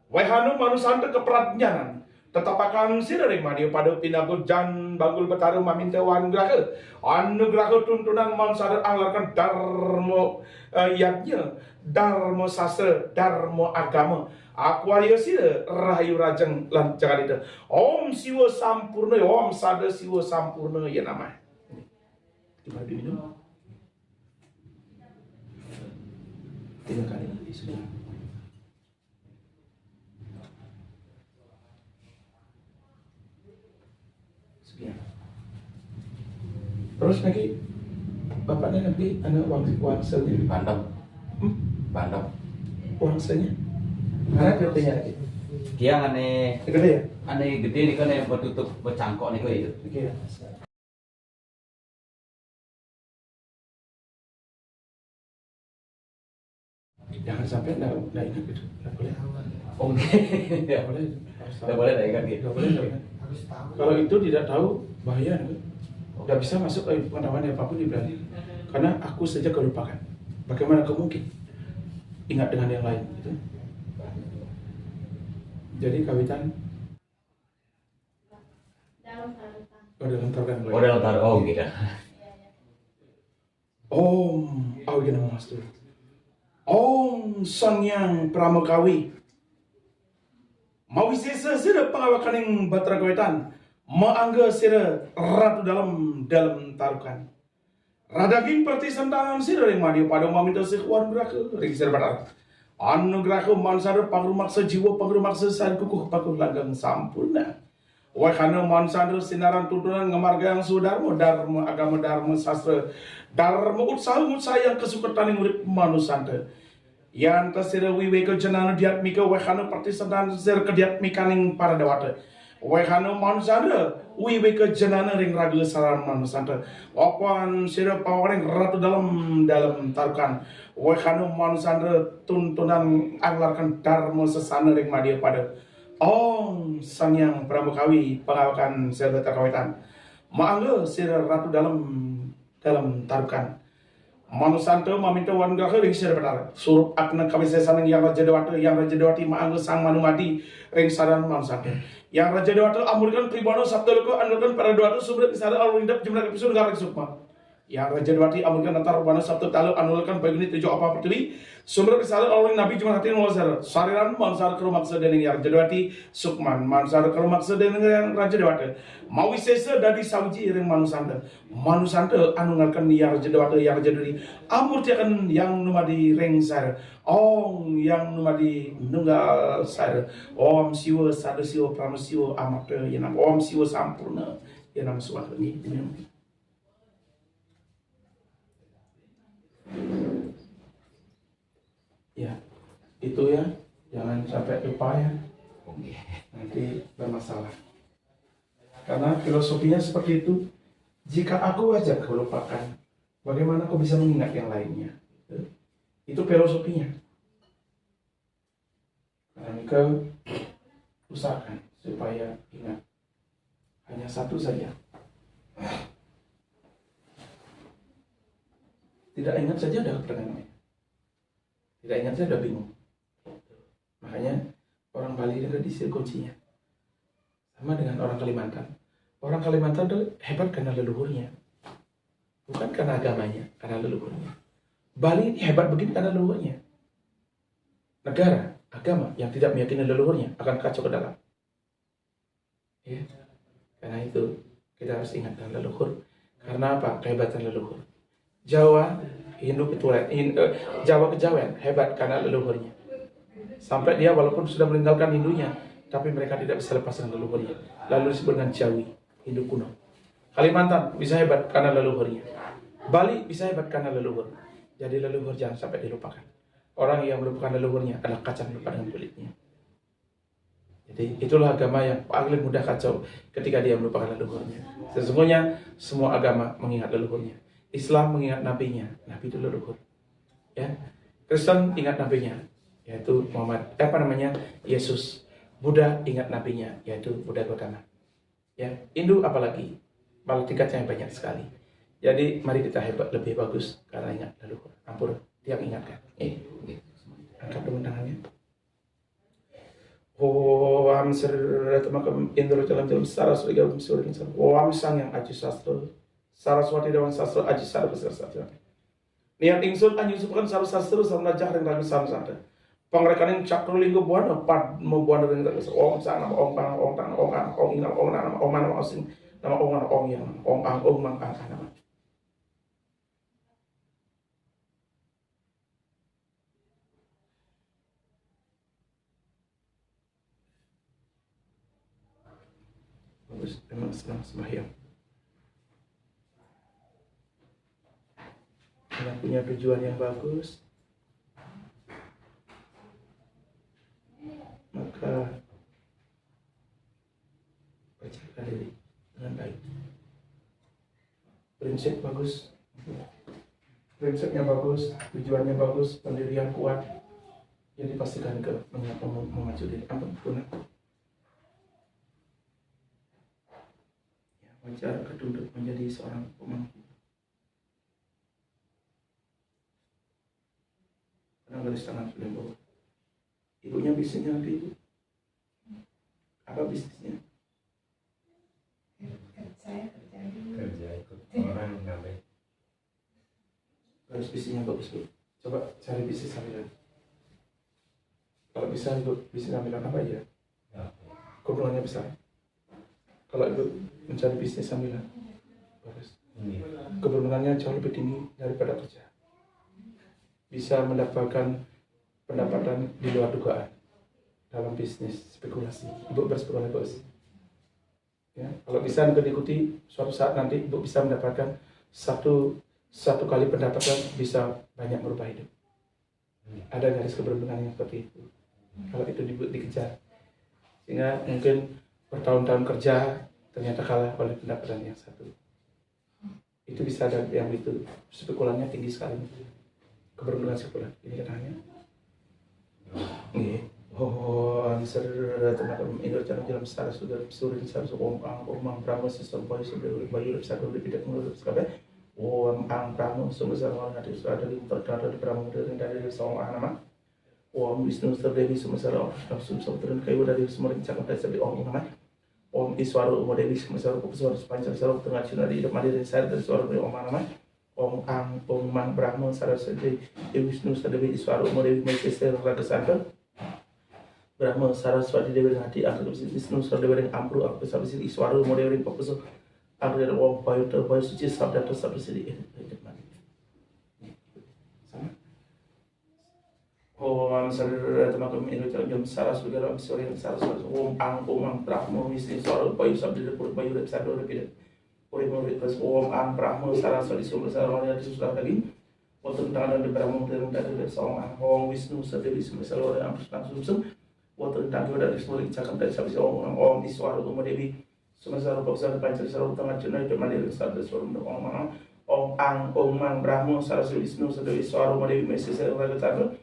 wahanu manusanta keperadnyanan tetap akan sira ring madio pada pinago jan bagul betara maminta anugraha tuntunan mansada anglarkan darmo yatnya darmo sastra darmo agama Aquario sila rahayu rajang lan jagalita. Om siwa sampurna, om sada siwa sampurna ya nama. Coba diminum. 3 kali sudah. Sekian. Terus lagi bapaknya nanti anak wangselnya Bandam. Bandam. Wangselnya. Mana gedenya lagi? Dia aneh Gede ya? aneh gede nih kan yang bertutup bercangkok nih kok itu. Iya. Jangan sampai nggak ingat gitu, nggak boleh. Oh, Nggak boleh. nggak boleh dah kan gitu. Nggak boleh. Kalau itu tidak tahu bahaya, nggak bisa masuk ke pengetahuan apapun di Belanda. Karena aku saja kelupakan. Bagaimana kau mungkin ingat dengan yang lain? Gitu. Jadi kawitan dalam tarukan. Oh dalam taruh, oh gitu. Om, gini mas tuh. Om Sang Yang Pramakawi. Mawisesa sira pengawakan yang batra kawitan. Maangga sira ratu dalam tarukan. Radaging partisan tangan sira yang madi pada maminta sekuan beraka ring sira batar. Anugerah mansar pangrumaksa jiwa pangrumaksa san kukuh pakuh langgang sampurna. Wahana mansar sinaran tuntunan ngamarga yang sudarma dharma agama dharma sastra dharma utsaha yang kesukatan yang urip manusanta. Yang tasira wiweka jenana diatmika wahana partisadan sir kediatmikaning para dewata. Wahana mansar wiweka jenana ring raga saran manusanta. Apan sira pawaring ratu dalam tarukan. Wahana mansar tuntunan anglarkan dharma sesana ring madia pada. Om Sang Yang Pramakawi pengawakan sira kawitan. Maangga sira ratu dalam tarukan. Manusanta maminta wangraha ring sira batar. Surup akna kawisesan yang raja dewati maangga sang manumati ring saran manusanta. Yang raja dewata amurkan pribano sabda loko andalkan para dewata subrat isara alwindap jumlah episode garang sukma. Yang raja dewati amurkan antar rubana sabda talu anulkan bagini tujuh apa pertiwi sumber kesalahan alwin nabi cuma hati nolazar sariran mansar kerumaksa dan yang raja dewati sukman mansar kerumaksa dan yang raja dewata mawisesa dari sauji ring manusanta anungalkan yang raja dewata yang raja dewati amurtiakan yang numadi ring sar Om yang numadi nunggal sar Om siwa sada siwa prama siwa amata yanam Om siwa sampurna yanam suatu ini. Ya, itu ya, jangan sampai lupa ya, nanti bermasalah. Karena filosofinya seperti itu. Jika aku aja kau lupakan, bagaimana kau bisa mengingat yang lainnya? Itu filosofinya. Karena kau usahakan supaya ingat hanya satu saja. Tidak ingat saja ada ketegangan. Tidak ingat saya udah bingung. Makanya orang Bali itu disir kuncinya. Sama dengan orang Kalimantan. Orang Kalimantan itu hebat karena leluhurnya. Bukan karena agamanya, karena leluhurnya. Bali ini hebat begini karena leluhurnya. Negara, agama yang tidak meyakini leluhurnya akan kacau ke dalam. Ya. Karena itu kita harus ingat dengan leluhur. Karena apa? Kehebatan leluhur. Jawa, Hindu keturunan Jawa kejawen hebat karena leluhurnya. Sampai dia walaupun sudah meninggalkan Hindunya, tapi mereka tidak bisa lepas dengan leluhurnya. Lalu disebut dengan Jawi, Hindu kuno. Kalimantan bisa hebat karena leluhurnya. Bali bisa hebat karena leluhur. Jadi leluhur jangan sampai dilupakan. Orang yang melupakan leluhurnya adalah kacang lupa dengan kulitnya. Jadi itulah agama yang paling mudah kacau ketika dia melupakan leluhurnya. Sesungguhnya semua agama mengingat leluhurnya. Islam mengingat nabinya, nabi itu leluhur. Ya, Kristen ingat nabinya, yaitu Yesus. Buddha ingat nabinya, yaitu Buddha Gautama. Ya, Hindu apalagi, malah tingkatnya banyak sekali. Jadi mari kita hebat lebih bagus karena ingat leluhur. Ampun, dia ingatkan. Angkat dulu tangannya. Om Sirratmakam Indra Jalam Saraswati Gam Surin Om Sang Yang Aji Sastra Saraswati Dewan Sastra Aji Saraswati. Niat ingsun anyusupaken sarasastra sarunajah ring raga samsada. Pangrekaning cakrulingga buana pad mo buana ring raga Om Sang Nama Om Pang Om Tang Om Ang Om Inam Om Nama Om Nama Osing Nama Om Nama Om Yang Om Ang Om Mang Ang Nama. Bagus, memang sedang sembahyang. Yang punya tujuan yang bagus, maka percayakan diri dengan baik. Prinsip bagus, prinsipnya bagus, tujuannya bagus, pendirian kuat. Jadi pastikan ke memacu diri. Ampun, punah. Ya, wajar keduduk menjadi seorang pemangku. Garis tangan sudah bawa. Ibunya bisingnya nanti ibu. Apa bisnisnya? Saya kerja di Kerja ikut orang ngapain? Harus bisnisnya bagus Bu. Coba cari bisnis sambilan. Kalau bisa ikut bisnis sambilan apa aja? Keuntungannya besar. Kalau ikut mencari bisnis sambilan, bagus. Keuntungannya jauh lebih tinggi daripada kerja. Bisa mendapatkan pendapatan di luar dugaan dalam bisnis spekulasi. Ibu berspekulasi bos. Ya, kalau bisa diikuti, suatu saat nanti ibu bisa mendapatkan satu kali pendapatan bisa banyak merubah hidup. Ada garis keberuntungan yang seperti itu. Kalau itu dikejar, sehingga mungkin bertahun-tahun kerja ternyata kalah oleh pendapatan yang satu. Itu bisa ada yang itu spekulannya tinggi sekali. Keberuntungan spekulan ini katanya. Answer tenaga Indo cara jalan secara sudah surin secara omang pramu sistem boy sudah bayu satu lebih tidak menurut sekali ang pramu sebesar orang hati sudah ada di terkadang di pramu dari seorang nama Wisnu Dewi sebesar orang langsung turun kayu dari semua cakap dari sebi nama Iswaru Dewi sebesar suara sepanjang seluruh tengah cina di hidup mandiri saya dari suara dari nama ang mang pramu saraswati Wisnu Dewi Iswaru Dewi masih raga santan Brahma Saraswati Dewi hati aku Wisnu Dewi Ampru aku sabisi Iswaru Dewi fokus aku dari wong bayu suci sabda tersabdi sama misalnya teman-teman ini jam Saraswati dalam sore Saraswati wong ang Brahma Wisnu Iswaru bayu sabda bayu sabda tidak boleh terus wong ang Brahma Saraswati sumber sarana di sudah lagi untuk tangan di Brahma dari seorang wong Wisnu Dewi sumber sarana langsung Waktu tanggal dari semua cakap dari sahabat orang Iswaru Dewi semasa rupa pancar seluruh tengah cina itu mandiri sabda suara orang mang Brahmo Saraswati Wisnu Dewi Iswaru Dewi masih raga tanggal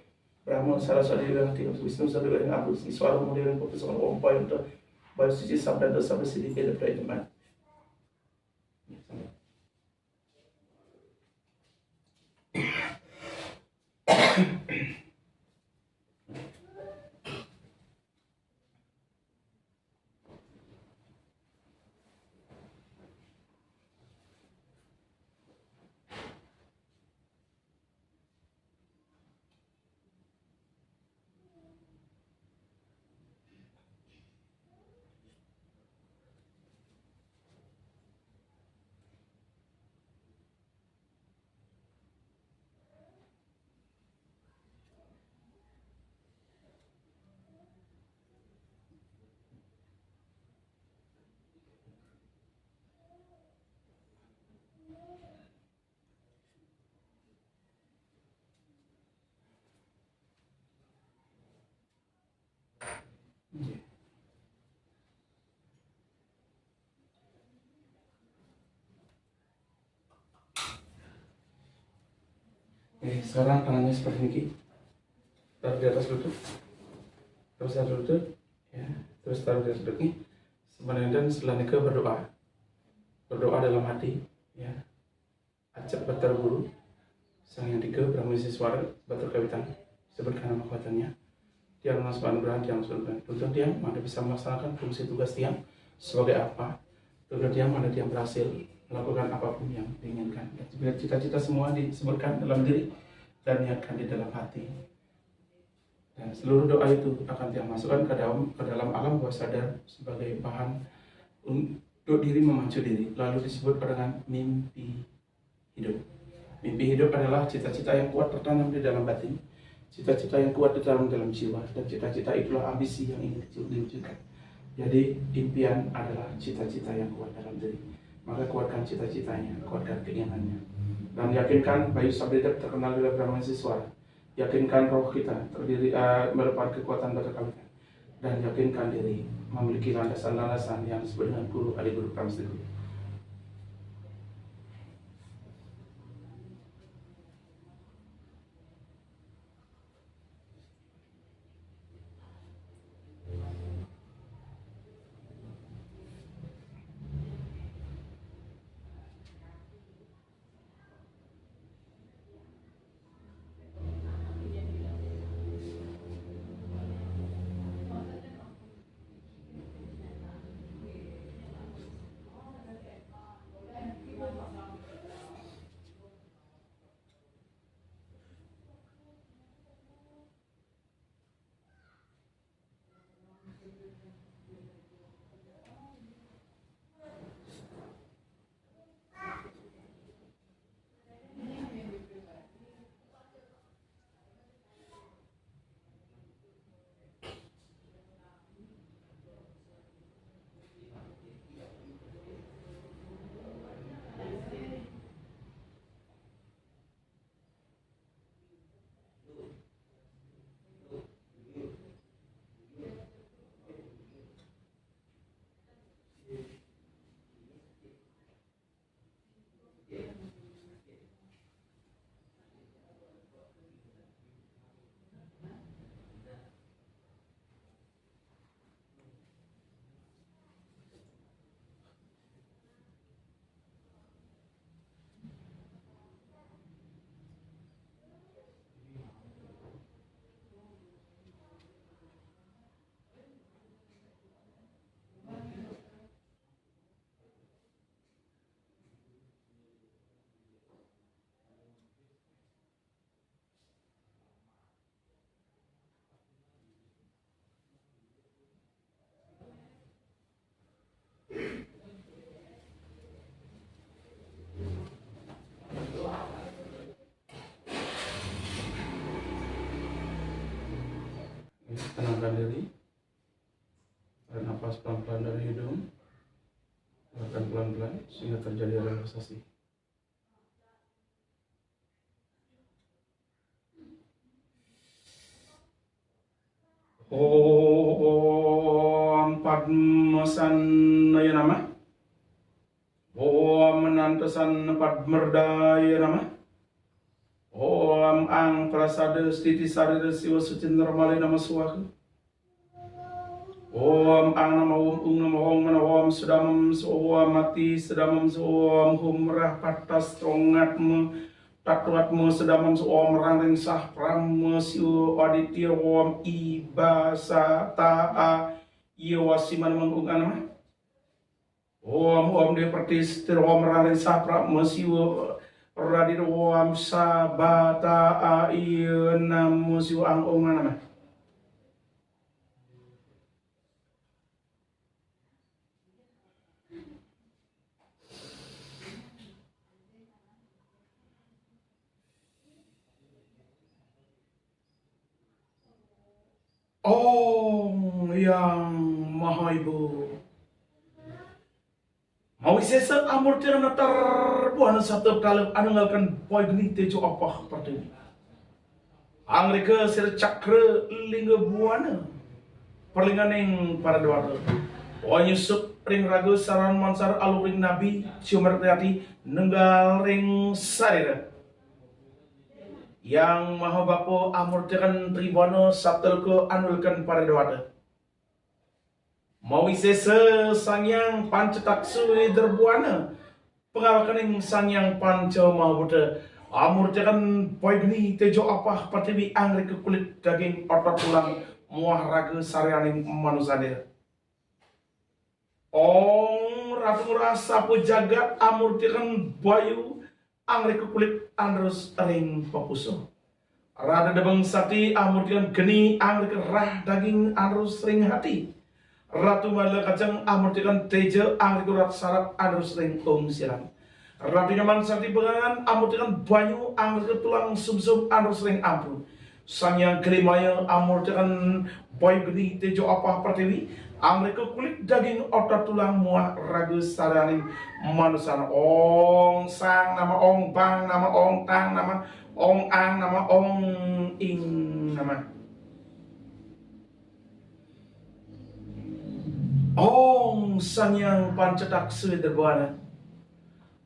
Brahmo Saraswati Dewi Wisnu Dewi Ampru Iswaru Dewi fokus orang bayu bayu suci sabda sabda sedikit dari teman. Sekarang tangannya seperti ini, taruh di atas lutut, terus taruh lutut, ya, terus taruh di atas lutut ini. Sebenarnya setelah nikah berdoa dalam hati, ya, acap batar guru, sang yang tiga Brahmisi suara batar kawitan, sebutkan nama kuatannya. Tiang nasban berhan, tiang surga. Tentu tiang mana bisa melaksanakan fungsi tugas tiang sebagai apa? Tentu tiang mana tiang berhasil melakukan apapun yang diinginkan. Dan cita-cita semua disebutkan dalam diri dan niatkan di dalam hati. Dan seluruh doa itu akan tiang masukkan ke dalam alam bawah sadar sebagai bahan untuk diri memacu diri. Lalu disebut dengan mimpi hidup. Mimpi hidup adalah cita-cita yang kuat tertanam di dalam batin, cita-cita yang kuat di dalam jiwa, dan cita-cita itulah ambisi yang ingin diwujudkan. Jadi impian adalah cita-cita yang kuat dalam diri. Maka kuatkan cita-citanya, kuatkan keinginannya, dan yakinkan Bayu Sabda terkenal oleh Brahmasi Suara. Yakinkan roh kita terdiri merupakan kekuatan berkekalan, dan yakinkan diri memiliki landasan-landasan yang disebut dengan guru adik guru Pramesti Guru. tenangkan diri. Tarik nafas pelan-pelan dari hidung. Keluarkan pelan-pelan sehingga terjadi relaksasi. Om Padmasanaya Namah. Om Menantasan Padmerdaya Namah. Om Ang Prasada Stiti Sarida Siwa Suci Nirmala Nama Swaha. Om Ang Nama Om Ung Nama Om Mana Om Sedamam Soa Mati Sedamam Soa Humrah Patas Trongatmu Tatwatmu Sedamam Soa Merangring Sah Pram Siwa Aditya Om Ibasa Ta'a Iwasiman Mung Anama. Om Departis Om Merangring Sah Pram Siwa Radit Om Sabata Aia Namu Siwa Ang Om Anama. Om Yang Maha Ibu. Mau sesa amur tiang natar buana satu kali ananggalkan poy geni tejo apa partai. Angrika sir cakra lingga buana. Perlingan yang para dewata. Poy Yusuf ring ragu saran mansar alu ring nabi siumar hati nenggal ring sarira. Yang Maha Bapa amurtikan tribana sabtel ke anulkan para dewata. Mawi sesa sangyang pancataksu derbuana pengalkan yang sangyang panca Maha Buddha amurtikan poigni tejo apa patibi angri ke kulit daging otot tulang muah raga sarianing manusia. Ong ratu rasa jagat amurtikan bayu angri ke kulit andros ring papuso. Rada debang sati amurtikan geni angri ke rah daging andros ring hati. Ratu mala kacang amurtikan teja angri ke rat sarap andros ring silang. Ratu nyaman sati bengan amurtikan banyu angri ke tulang sumsum andros ring ampun. Sang yang kelimanya amurtikan boy geni tejo apa pertiwi angri ke kulit daging otot tulang muah ragu saraning manusia. Ong sang nama ong bang nama ong tang nama ong ang nama ong ing nama ong sang yang pancetak sederbuana.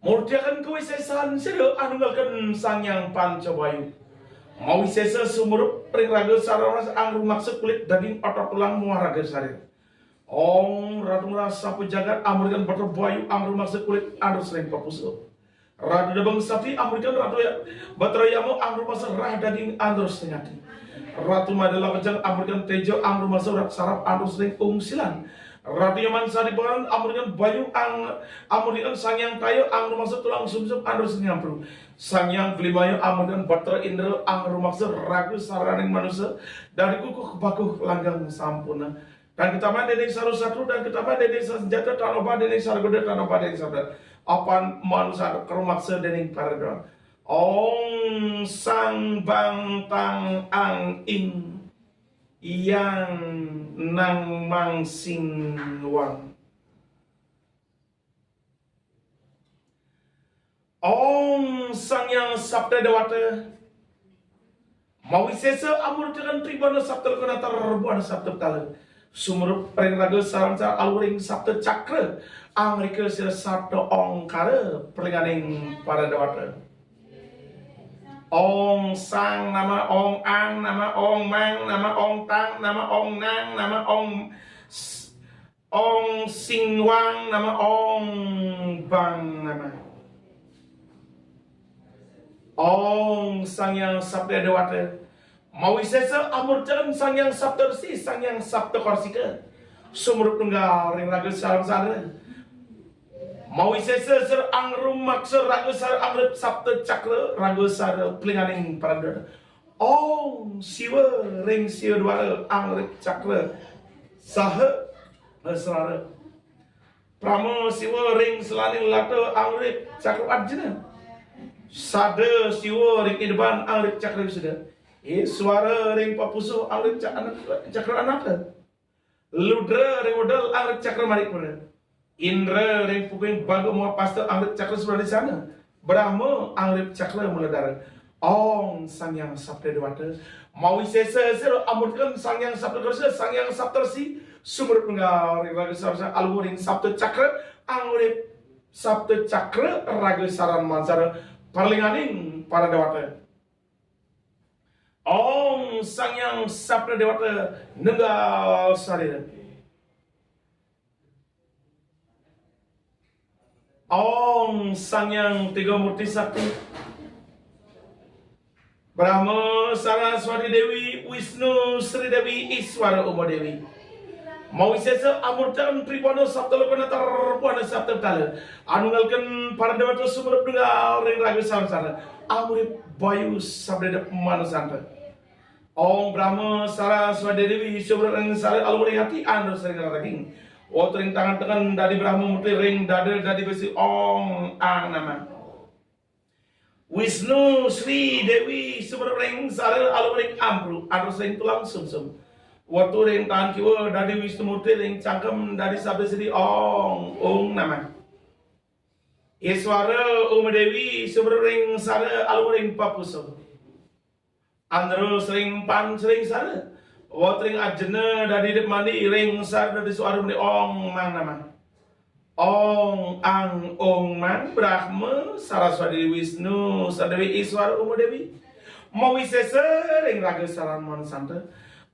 Murtiakan kewisesan sedo anunggalkan sang yang pancabayu. Mau wisesa sumurup ring raga saranas ang rumaksud kulit daging otot tulang muah raga sarir. Ong ratu merasa pejagat amurikan berterbayu ang rumaksud kulit andros ring papuso. Ratu debang sapi amurikan ratu ya baterayamu ang rumaksud rah daging andros nyati. Ratu madala kejang amurikan tejo ang rumaksud rak sarap andros ring silan. Ratu yaman sadipan amurikan bayu ang amurikan sangyang kayu ang rumaksud tulang sumsum andros nyampru. Sangyang kelimayu amurikan batera indra ang rumaksud ragu saraning manusia dari kukuh bakuh langgang sampuna. Dan kita main dening saru satu dan kita main dening senjata tanoba dening sargoda tanoba dening sabda. Apan manusia kerumaksa dening paradon. Ong sang bang tang ang ing yang nang mang sing wang. Ong sang yang sabda dewata. Mawi sesa amur dengan tribana sabda kena terbuan sabda kala. Sumurup ring raga saranca aluring sabda cakra angrika sira sabda ongkara perlinganing para dewata. Ong sang nama ong ang nama ong mang nama ong tang nama ong nang nama ong singwang nama ong bang nama ong sang yang sabda dewata. Mawi sesa amur jalan sang yang sabda resi sang yang sabda korsika sumurup tunggal ring raga saran Mawi sesa ser angrum maksud raga sar angrep sabda cakra raga sar pelinganing parada. Ong siwa ring siwa dua angrep cakra saha nasrara. Pramo siwa ring selaning lata angrep cakra arjuna. Sada siwa ring idban angrep cakra sudah. Suara ring papuso ang cakra anak. Ludra ring modal ang cakra maripura. Indra ring puking bago mga pasta ang cakra sudah di sana. Brahma ang cakra muladara. Om Sangyang Sapta Dewata. Maui sesa sero amurkan Sangyang Sapta Dewata. Sangyang Sapta si sumber penggal raga sarana algoring Sapta Cakra ang Sapta Cakra raga saran mansara parlinganing para Dewata. Om Sangyang Sapta Dewata nenggal sarira. Om Sangyang Tiga Murti Sakti. Brahma Saraswati Dewi, Wisnu Sri Dewi, Iswara Uma Dewi. Mau sesa amurtan Tribana Sabta Lokana Tarpuana Sabta Tala. Anungalkan para dewata sumber tunggal ring raga samsara. Amurip Bayu Sabda Manusanta. Om Brahma Saraswati Dewi sumber ring sara almuri hati ando sering raking. Otring tangan tangan dari Brahma muti ring dada dari besi Om ang nama. Wisnu Sri Dewi sumber ring sara almuri ampru ando sering tulang sumsum. Waktu ring tangan kiwa dari Wisnu Murti ring cangkem dari sabda sri Om nama. Iswara Uma Dewi sumber ring sara almuri papuso. Andro sering pan sering sara. Watring ajena dari mandi ring sara dari suara mani Om mang nama. Om ang Om mang Brahma Saraswati Wisnu Sadewi Iswara Uma Dewi. Mau wisesa ring raga saran mon santa.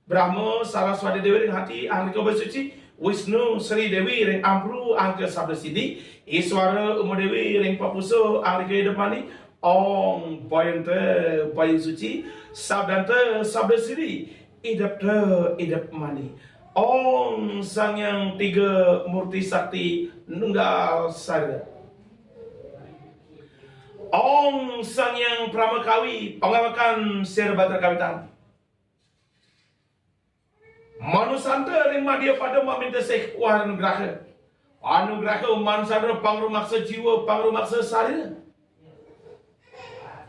Brahma Saraswati Dewi ring hati ang kobe suci. Wisnu Sri Dewi ring ampru ang ke sabda siddhi. Iswara Uma Dewi ring papuso ang ke depani. Om Bayante Bayu Suci Sabdante Sabda Siddhi idap mani. Om Sangyang Tiga Murti Sakti Nunggal Sarira. Om Sangyang Pramakawi Pangamakan Serbatra Kawitan. Manusanta ring madia pada maminta sekwar anugraha. Anugraha mansara pangrumaksa jiwa pangrumaksa sarira.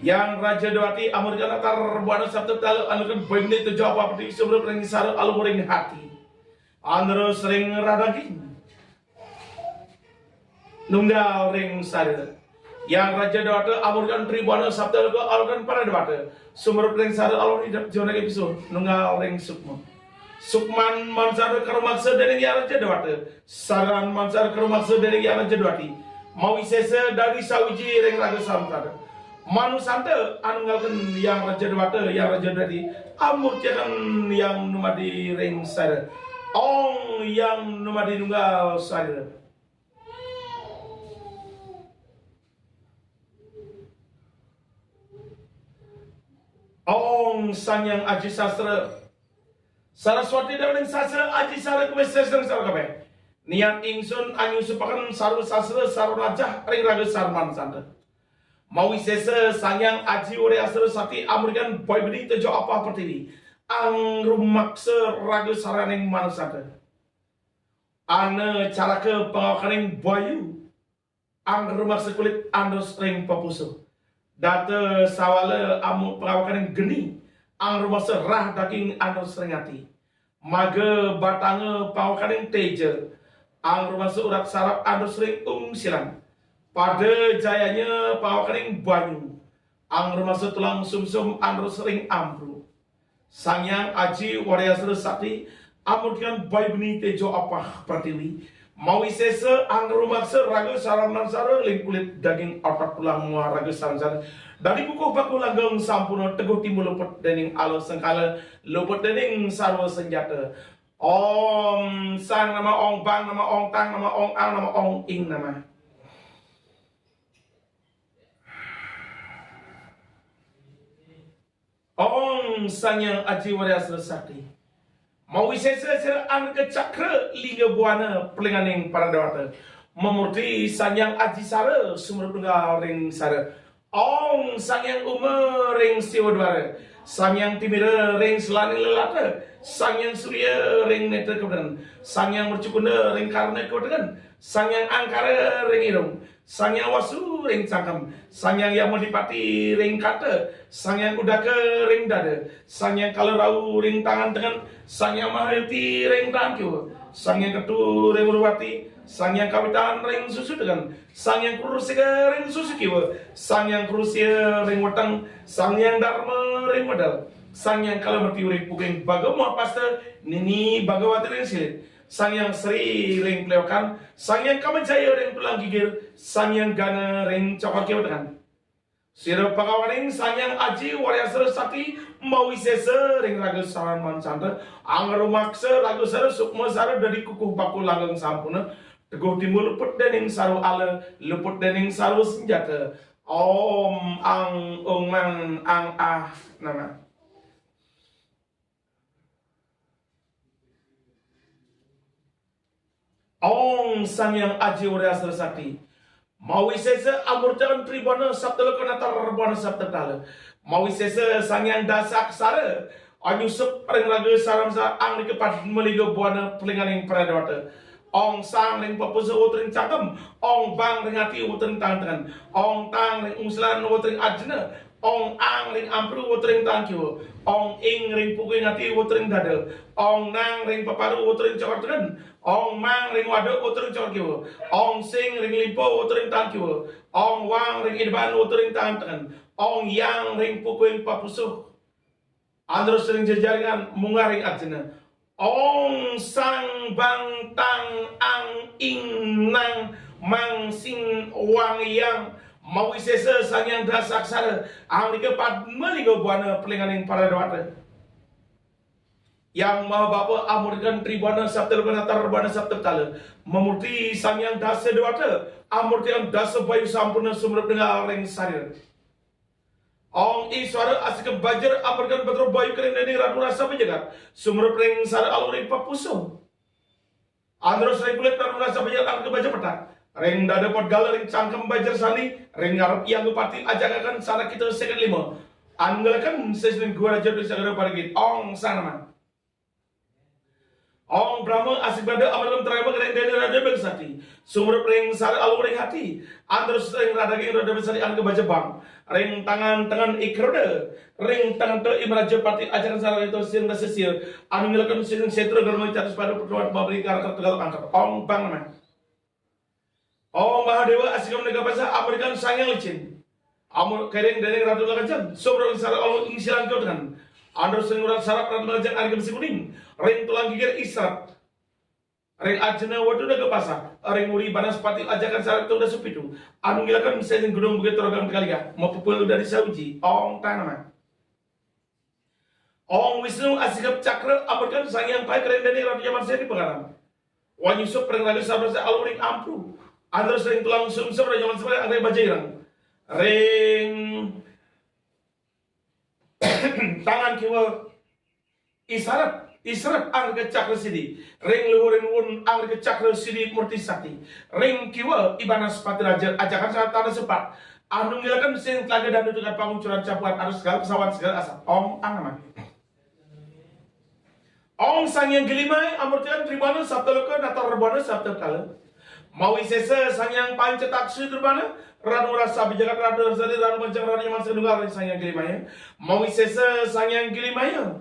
Yang Raja Dewati Amurjana Tarbuana Sabta Tala anukan bende tu jawab apa di sebelum ring sara almuring hati. Andro sering radaging. Nunggal ring sara. Yang Raja Dewata Amurjan Tribuana Sabta Tala alukan para Dewata. Sumber ring sara alur hidup jona episode nunggal ring sukma. Sukman mansara karumaksa dari yang Raja Dewata. Saran mansara karumaksa dari yang Raja Dewati. Mau isesa dari sawiji ring raga samtara. Manusanta anunggalkan yang Raja Dewata yang Raja Dewati amurtiakan yang numadi ring sara. Ong yang numadi nunggal sara. Ong Sangyang Aji Sastra Saraswati Dewi Sastra Aji Sara Kube Sastra Sara Kube niat ingsun anyu supakan saru sastra saru rajah ring raga sarman santa. Mau sesa Sangyang Aji Ore Asra Sati Amerikan boy beri tejo apa pertiwi ang rumaksa raga saraning manusata. Ane cara ke pengawakaning bayu ang rumaksa kulit andros ring papuso. Data sawala amu pengawakaning geni ang rumaksa rah daging andros ring hati. Maga batange pengawakaning teja ang rumaksa urat sarap andros ring silang. Pada jayanya pawakaning banyu ang rumasa tulang sumsum andros ring ampru. Sangyang Aji Waryasra Sakti amurkan bayi beni tejo apa pertiwi. Mawi sesa ang rumasa raga saram nansara ling kulit daging otak tulang mua raga saram sara. Dari buku baku langgeng sampurna teguh timbul luput dening alo sengkala luput dening sarwa senjata. Om sang nama ong bang nama ong tang nama ong ang nama ong ing nama. Om Sangyang Aji Waryasra Sakti. Mau wisesa an ke cakra liga buana pelinganing para dewata. Memurti Sangyang Aji Sara sumber tunggal ring sara. Om Sangyang Uma ring siwadwara. Sangyang Timira ring selani lelata. Sangyang Surya ring netra kebenaran. Sangyang Mercukunda ring karna kebenaran. Sangyang Angkara ring irung. Sangyang Wasu ring cangkem, Sangyang Yamadipati ring kata, Sangyang Udaka ring dada, Sangyang Kalerau ring tangan dengan, Sangyang Mahayuti ring tangan kiwa, Sangyang Ketu ring Urwati, Sangyang Kawitan ring susu dengan, Sangyang Kurusika ring susu kiwa, Sangyang Kurusia ring wetang, Sangyang Dharma ring medal, Sangyang Kalamerti ring puking Bagamu pasta nini Bagawati ring silit. Sangyang Sri ring pleokan, Sangyang Kamajaya ring tulang gigir, Sangyang Gana ring cokor kewetengan. Sira pakawaning Sangyang Aji Waryasara Sakti Mawisesa ring raga saran mancanta, Angrumaksa raga sara sukma sara dari kukuh baku langgeng sampuna, teguh timbul luput dening saru ala, luput dening saru senjata. Om ang ong mang ang nama. Om Sangyang Aji Waryasara Sakti Mawisesa Amurtan Tribana Saptalakana Tarbana Saptatala Mawisesa Sangyang Dasak Sara Anyusup ring raga saram sa ang kepat meligo buana pelinganing pradawata Ong sang ring papusa utring cakam Ong bang ring hati utring tangan Ong tang ring ungslan utring ajna Ong ang ring ampru utring tangkiwa Ong ing ring pukuing hati utring dada Ong nang ring paparu utring cakar tengan Ong mang ring waduk utring cakar kiwa Ong sing ring limpo utring tangkiwa Ong wang ring idban utring tangan Ong yang ring pukuing papusuh Andros ring jejaringan mungaring ajna Ong sang bang tang ang ing nang mang sing wang yang Mawisesa Sangyang Dasaksara ang dikepat meligo buana pelinganing para dewata yang maha bapa amurkan tribana saptalbana tarbana saptatala memurti Sangyang Dasa dewata amurti ang dasa bayu sampurna sumber dengan ring sarir Ong iswara asik bajar amurkan betro bayu kering dari ratu rasa penjagat sumber ring sar aluri papuso andros ring kulit ratu rasa penjagat ang kebaja petak ring dada pot gal ring cangkem bajar sani ring ngarep yang gupati ajakakan sana kita second 5 anggalkan sesuai gua raja bisa gara pargit ong sana Ong Brahma asik bada amalam terima kering dari rada bersati sumber ring sar aluri hati andros ring rada king rada bersati ang kebaja bang ring tangan ikrode ring tangan te imraja pati ajakan sara itu sing sesil anu ngelakan sing setro garmo catus pada pertuan babri karakter tegal angkat ong bang nama Ong Mahadewa asik menegak bahasa Amerikan Sangyang licin amur kering dari ratu lakancan sumber sara alur ingsilan kau dengan andros ring urat sarap ratu lakancan arga besi kuning ring tulang gigir israt ring ajna wadu daga pasar ring uri banas pati ajakan sara itu udah sepitu anu ngilakan misalnya gunung begitu rogang kaliga mau pupul dari sauji ong tanama Ong Wisnu asikap cakra Amerikan Sangyang pai keren dari ratu zaman saya di pengaram wanyusuk ring raga sabar sa aluring ampru andros ring tulang sumsum dari zaman saya ada bajairang ring tangan kiwa isyarat ang ke cakra sidi ring luhurin wun ang ke cakra sidi murti sakti ring kiwa ibanas pati raja ajakan saat tanah sepat anu ngilakan sing telaga dan dengan pangungcuran capuan arus segala pesawat segala asap ong ang nama ong Sangyang Gelimai amurtian tribana saptaloka natar rebana saptakala Mawisesa Sangyang Pancataksu Turbana Ranu Rasa Bijakat Radu Rasadi Ranu Pancang Ranu Yaman Sedugar Sangyang Gelimaya Mawisesa Sangyang Gelimaya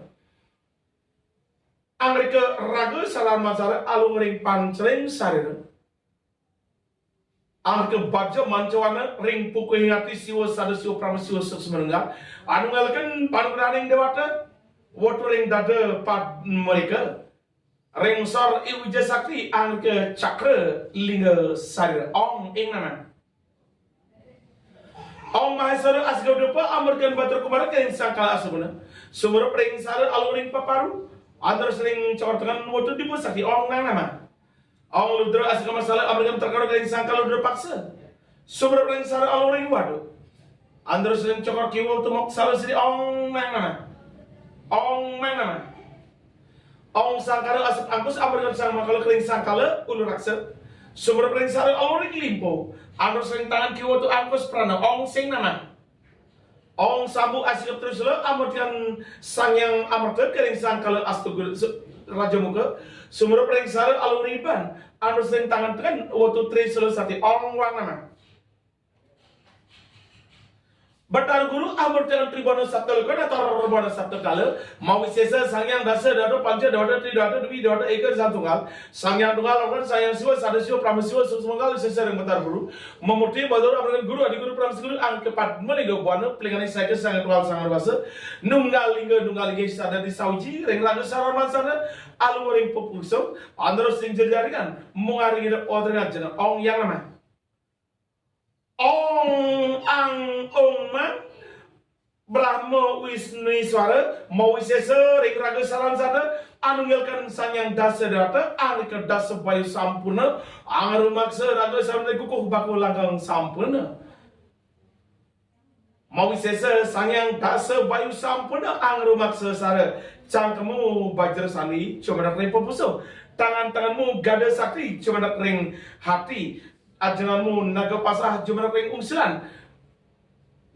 Angrika Raga Salam Masara Alung Ring Pancering Sarir Angrika Baja Mancawana Ring Pukul Hingati Siwa Sada Siwa Prama Siwa Semenenggak Anu Ngalakan Panugraning Dewata Watu Ring Dada Pad mereka ring sor iwija sakti ang ke cakra linga sarir ong ing nama ong mahasara asgau depa amurkan batur kumara ke sangkala asubuna sumber ring sarir aluring paparu antar sering cokor tengan watu dipu sakti ong nang nama ong ludra asgau masalah amurkan terkaro ke sangkala ludra paksa sumber ring sarir aluring wadu antar sering cokor kiwo tumok salah sini ong nang nama ong nang nama Ong sangkara asap angkus amurkan sang makala kering sangkala ulu raksa sumber kering sara ong limpo anur sering tangan kiwa tu angkus prana ong sing nama ong sabu asikap terus lo amurkan sang yang amurkan kering sangkala astugur raja muka sumber kering sara alur riban anur sering tangan tekan waktu tri selo sati ong wang nama Batar guru amur jangan tribana sabta lekon atau rebana sabta kala mau sesa sangyang dasa dado panca dado tri dado dwi dado ekar santunggal sangyang tunggal orang sangyang siwa sadasiwa pramasiwa susmanggal sesa yang batar guru memuti bador amur guru adi guru pramasi guru ang kepat meligo buana pelingani saya sangat tunggal sangat basa nunggal lingga sada di sauji reng ragu saraman sana alu ring populso andros sing jarikan mungari ida odrengan jana ong yang nama Ong ang ong man Brahma Wisnu Iswara Mawisesa ring raga salam sada anunggalkan sangyang dasa data angka dasa bayu sampurna angaru maksa raga salam kukuh baku langgang sampurna Mawisesa sangyang dasa bayu sampurna angaru maksa sada cangkemu bajra sani cuma nak ring popuso tangan-tanganmu gada sakti cuma nak ring hati ajanganmu naga pasah cuma nak ring ungsilan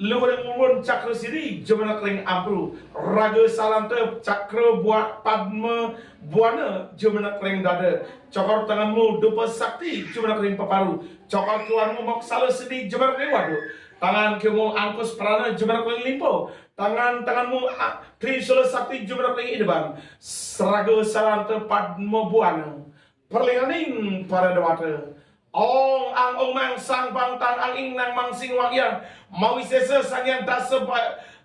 luhur umur cakra siri jemanak ring ampru raga salante cakra buat padma buana jemanak ring dada cokor tanganmu dupa sakti jemanak ring paparu cokor keluarmu mok salah sedih jemanak ring wadu tangan kemu angkus prana jemanak ring limpo tanganmu trisula sakti jemanak ring idban raga salante padma buana perlinganing para dewata Ong ang ong mang sang bang tang ang ing nang mang sing wakyang mawisesa sangyang dasa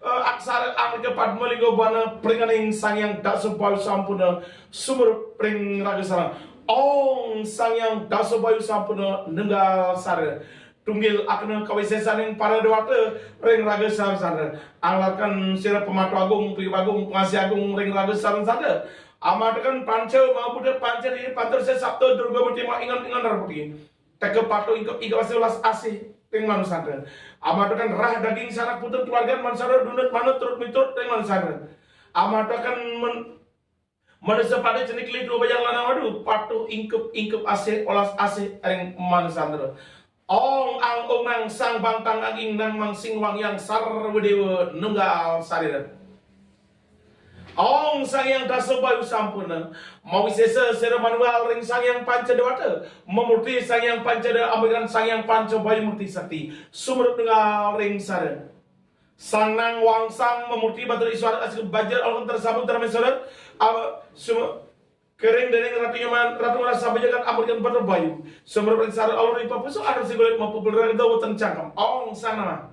aksara ang kepat meligo bana pringaning sangyang dasa bayu sampuna sumur pring raga sarang ong sangyang dasa bayu sampuna nenggal sare tunggil akna kawisesa ning para dewata ring raga sarang sare anglarkan sira pematu agung pibagung pengasih agung ring raga sarang sare amatakan panca mabuda panca di pantar se sabto durga mati ma ingan narputi teke pato ingkep asih ulas asih ting manusana amatakan rah daging sanak putut keluarga mansara dunut manut turut miturut ting manusana amatakan manusia pada jenik lidu bayang lanang wadu pato ingkep asih ulas asih ring manusana ong ang omang sang bangtang aging nang mang sing wang yang sarwedewa nunggal sarira Ong sangyang dasa bayu sampurna mawisesa sera manual ring sangyang panca dewata memurti sangyang panca de ambiran sangyang panca bayu murti sakti sumur dengan ring sara sang nang wang sang memurti batur iswara asik bajar alun tersambung termesara semua kering dari ratu rasa bajakan ambiran batur bayu sumur ring sara alun ring papuso ada sigulit mapupular dawa cangkam ong sang nama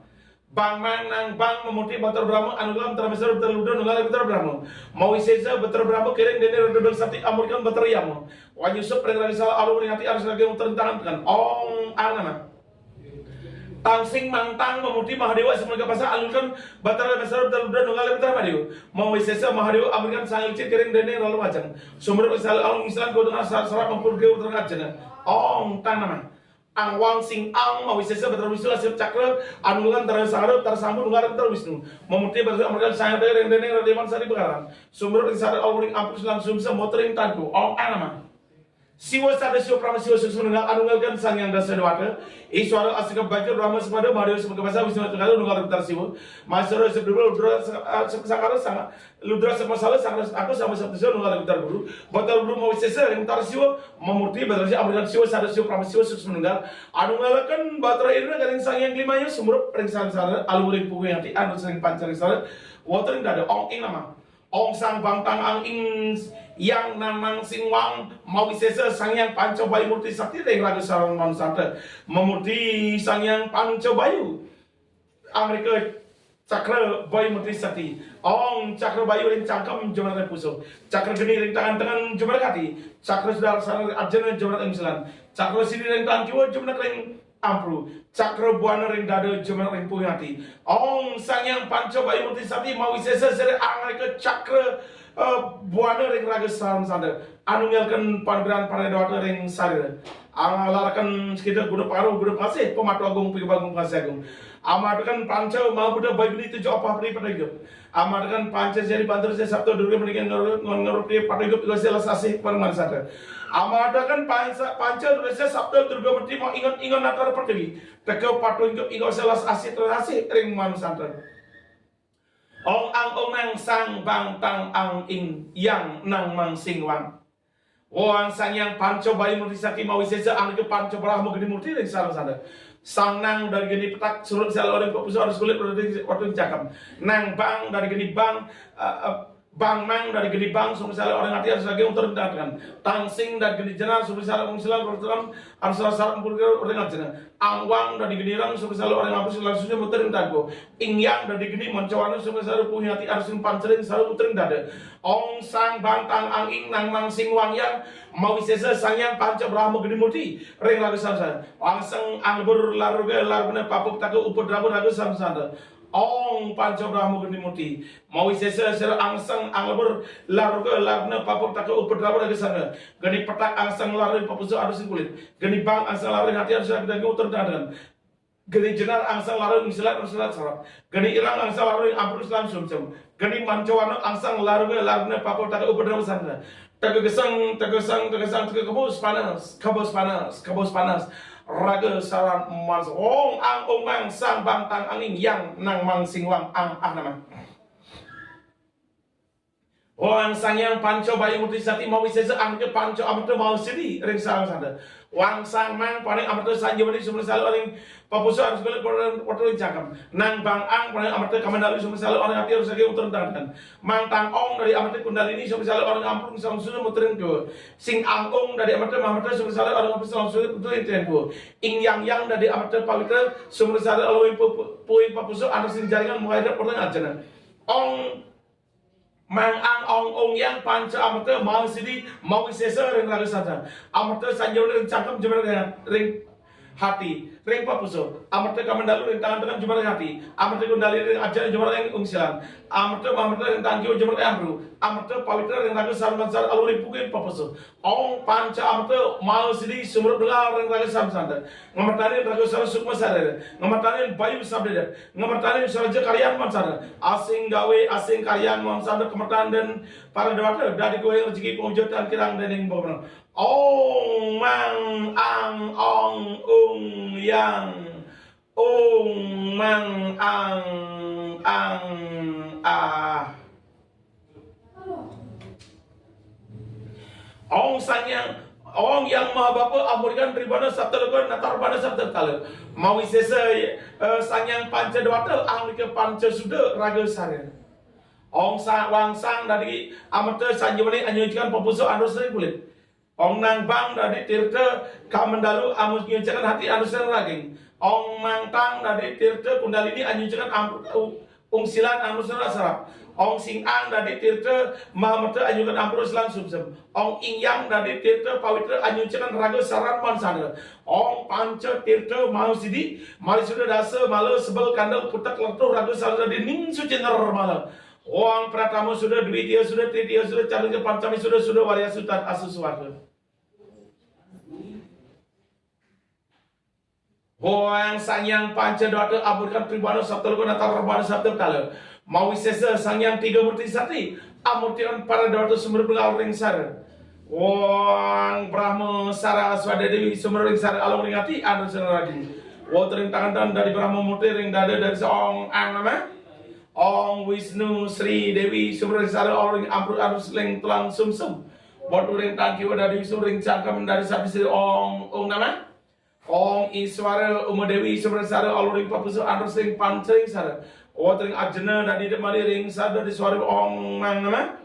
Bang mang nang bang memuti batar brahma anulam termesar terluda nungal batar brahma mawisesa batar brahma kering dene rodol sakti amurkan batar yamo wajusuk prengralisal alur hati arus lagi tertangan dengan ong anama tangsing mangtang memuti mahadewa semoga pasal alurkan batar besar terluda nungal batar mahadewa mawisesa mahadewa amurkan sangil cit kering dene lalu macam sumber isal alung islam kau dengan sarat mampur kau terangkat ong tanama ang wang sing ang mawisesa batar wisnu asip cakra anulan tersarap tersambung nungar terwisnu memuti batar amurkan sangat dari dene rademan sari bekaran sumber isar alung ampus langsung semotering tanku ong anama siwa sadasyo pramasiwa susunungal anungalkan sang yang dasa dewata iswara asika baca brahma semada mahadewa semoga pasal wisnu tegala nungal batar siwa masara sebelum ludra sakara sang ludra semasalah sang aku sama sabtu nungal batar guru batar guru mawisesa yang tar siwa memurti batar siwa amurkan siwa sadasyo pramasiwa susunungal anungalkan batar irna garing sang yang limanya sumur peringsan sara aluring pugu yang ti anu sering pancari sara watering dada ong ing nama ong sang bangtang ang ing yang namang singwang mawisesa sangyang panca bayu murti sakti ring raga sarang manusanta memurti sangyang panca bayu Amerika cakra bayu murti sakti ong cakra bayu ring cangkam jumlah puso cakra geni ring tangan jumlah kati cakra sedal sarang arjana jumlah imselan cakra sini ring tangan kiwa jumlah ring ampru cakra buana ring dada jumlah ring puhati ong sangyang panca bayu murti sakti mawisesa sere Amerika cakra buana ring raga salam sada anungalkan pangeran para dewata ring sarira angalakan sekitar guna paru guna pasih pematu agung pibagung pasih agung amatakan panca mau budak bayu ni tujuh apa pri pada hidup amatakan panca jadi banter saya sabtu dulu mendingan ngorok dia pada hidup juga selas asih perman sada amatakan panca dulu saya sabtu dulu berarti mau ingat natar pertiwi teka patu ingat selas asih terasih ring manusanta ong ang omang sang bang tang ang ing yang nang mang sing wang wang sang yang panco bayi murti sakti mawisesa ang ke panco brahma gede murti ring sarang sada Sang nang dari geni petak surut sel orang popuso harus kulit waktu cakap. Nang bang dari geni bang bang mang dari geni bang sumber sel orang hati harus lagi untuk rendahkan. Tangsing dari geni jenar sumber sel orang silam harus rasa orang jenar. Angwang dari geni rang sumber sel orang hapus langsungnya muter rendahku. Ingyang dari geni mencawana sumber sel punya hati harus pancering selalu muter rendah. Ong sang bang tang ang ing nang mang sing wang yang mau sesa sangyang panca brahma geni muti ring lagu samsa. Wangsang angbur laruga laruna papuk taku upur dramu lagu samsa. Ong panca brahma geni muti mau sesa sera angsang angbur laruga laruna papuk taku upur dramu lagu samsa. Geni petak angsang laru papuso harus kulit. Geni bang angsang laru hati harus lagi utur dadan. Geni jenar angsang laru misalat sarap. Geni irang angsang laru ampur islam sumsum. Geni mancawana angsang laruga laruna papuk taku upur dramu samsa. Tegesang kabus panas. Raga saran mans ong ang ong mang sang bang tang angin yang nang mang sing wang ang nama. Wang sang yang panco bayi muti sati mau sesa ang ke panco amatu mau sidi ring sang sada. Wang sang mang paling amatu sanja mati sumber selalu orang papuso harus kulit porto cakam. Nang bang ang paling amatu kamandali sumber selalu orang hati harus lagi utur tangan. Mang tang ong dari amatu kundalini sumber selalu orang ampun sang sudah muterin ke. Sing ang ong dari amatu sumber selalu orang ampun sang sudah muterin ke. Ing yang dari amatu pawitra sumber selalu orang puing papuso harus jaringan mulai dari porto ngajana. Ong mang ang ong yang panca amata mau sidi mau sesa ring lagu sada amata sanjol ring cangkem jemar ring hati ring papuso amata kamandalu ring tangan jemar hati amata kundali ring ajar jemar ring ungsilan amata ring tangkiu jemar amru amata pawitra ring lagu sarmansar aluri pukin papuso ong panca amata mau sidi sumur dengar ring lagu samsanda ngamatani lagu sar sukma sadar ngamatani bayu sabdeda ngamatani saraja karyan mansada asing gawe asing karyan mansada kematan dan para dewata dari kowe rezeki pengujutan kirang dening bobrang ong mang ang ong yang ong mang ang ong sanyang ong yang maha bapa amurkan ribana sabda lekon natar bana sabda kala mau sesa sanyang panca dewata ang ke panca sudah raga sare ong sang wang sang dari amata sanjawani anyujikan papuso anus kulit ong nang bang dari tirta kamandalu amus nyucikan hati anusan raging ong mangtang dari tirta kundalini anyujikan ungsilan anusan sarap ong sing ang dari tirta mahamata anyukan ampur islam subsem ong ing yang dari tirta pawitra anyujikan raga saran mansana ong panca tirta mau sidi mali sudah dasa malu sebel kandal putak letuh raga saran di ning suci normal ong pratama sudah dwitiya sudah tritiya sudah caturya pancami sudah warya sutat asus warga Hoang sangyang panca dwata aburkan tribana sabda lekon natar rabana sabda kala mau sesa sangyang tiga murti sati amurtian para dwata sumber bengal ring sar wang brahma sara swada dewi sumber ring sar alam ring hati anu senaradi wotering tangan dari brahma murti ring dada dari seong ang nama ong wisnu sri dewi sumber ring sar alam ring ampur arus leng tulang sumsum botu ring tangkiwa dari sumber ring cangkam dari sapi sri ong nama ong iswara umadewi sumber sara aluri papuso anus ring pancering sara otring ajna dari demari ring sara di suara ong mang nama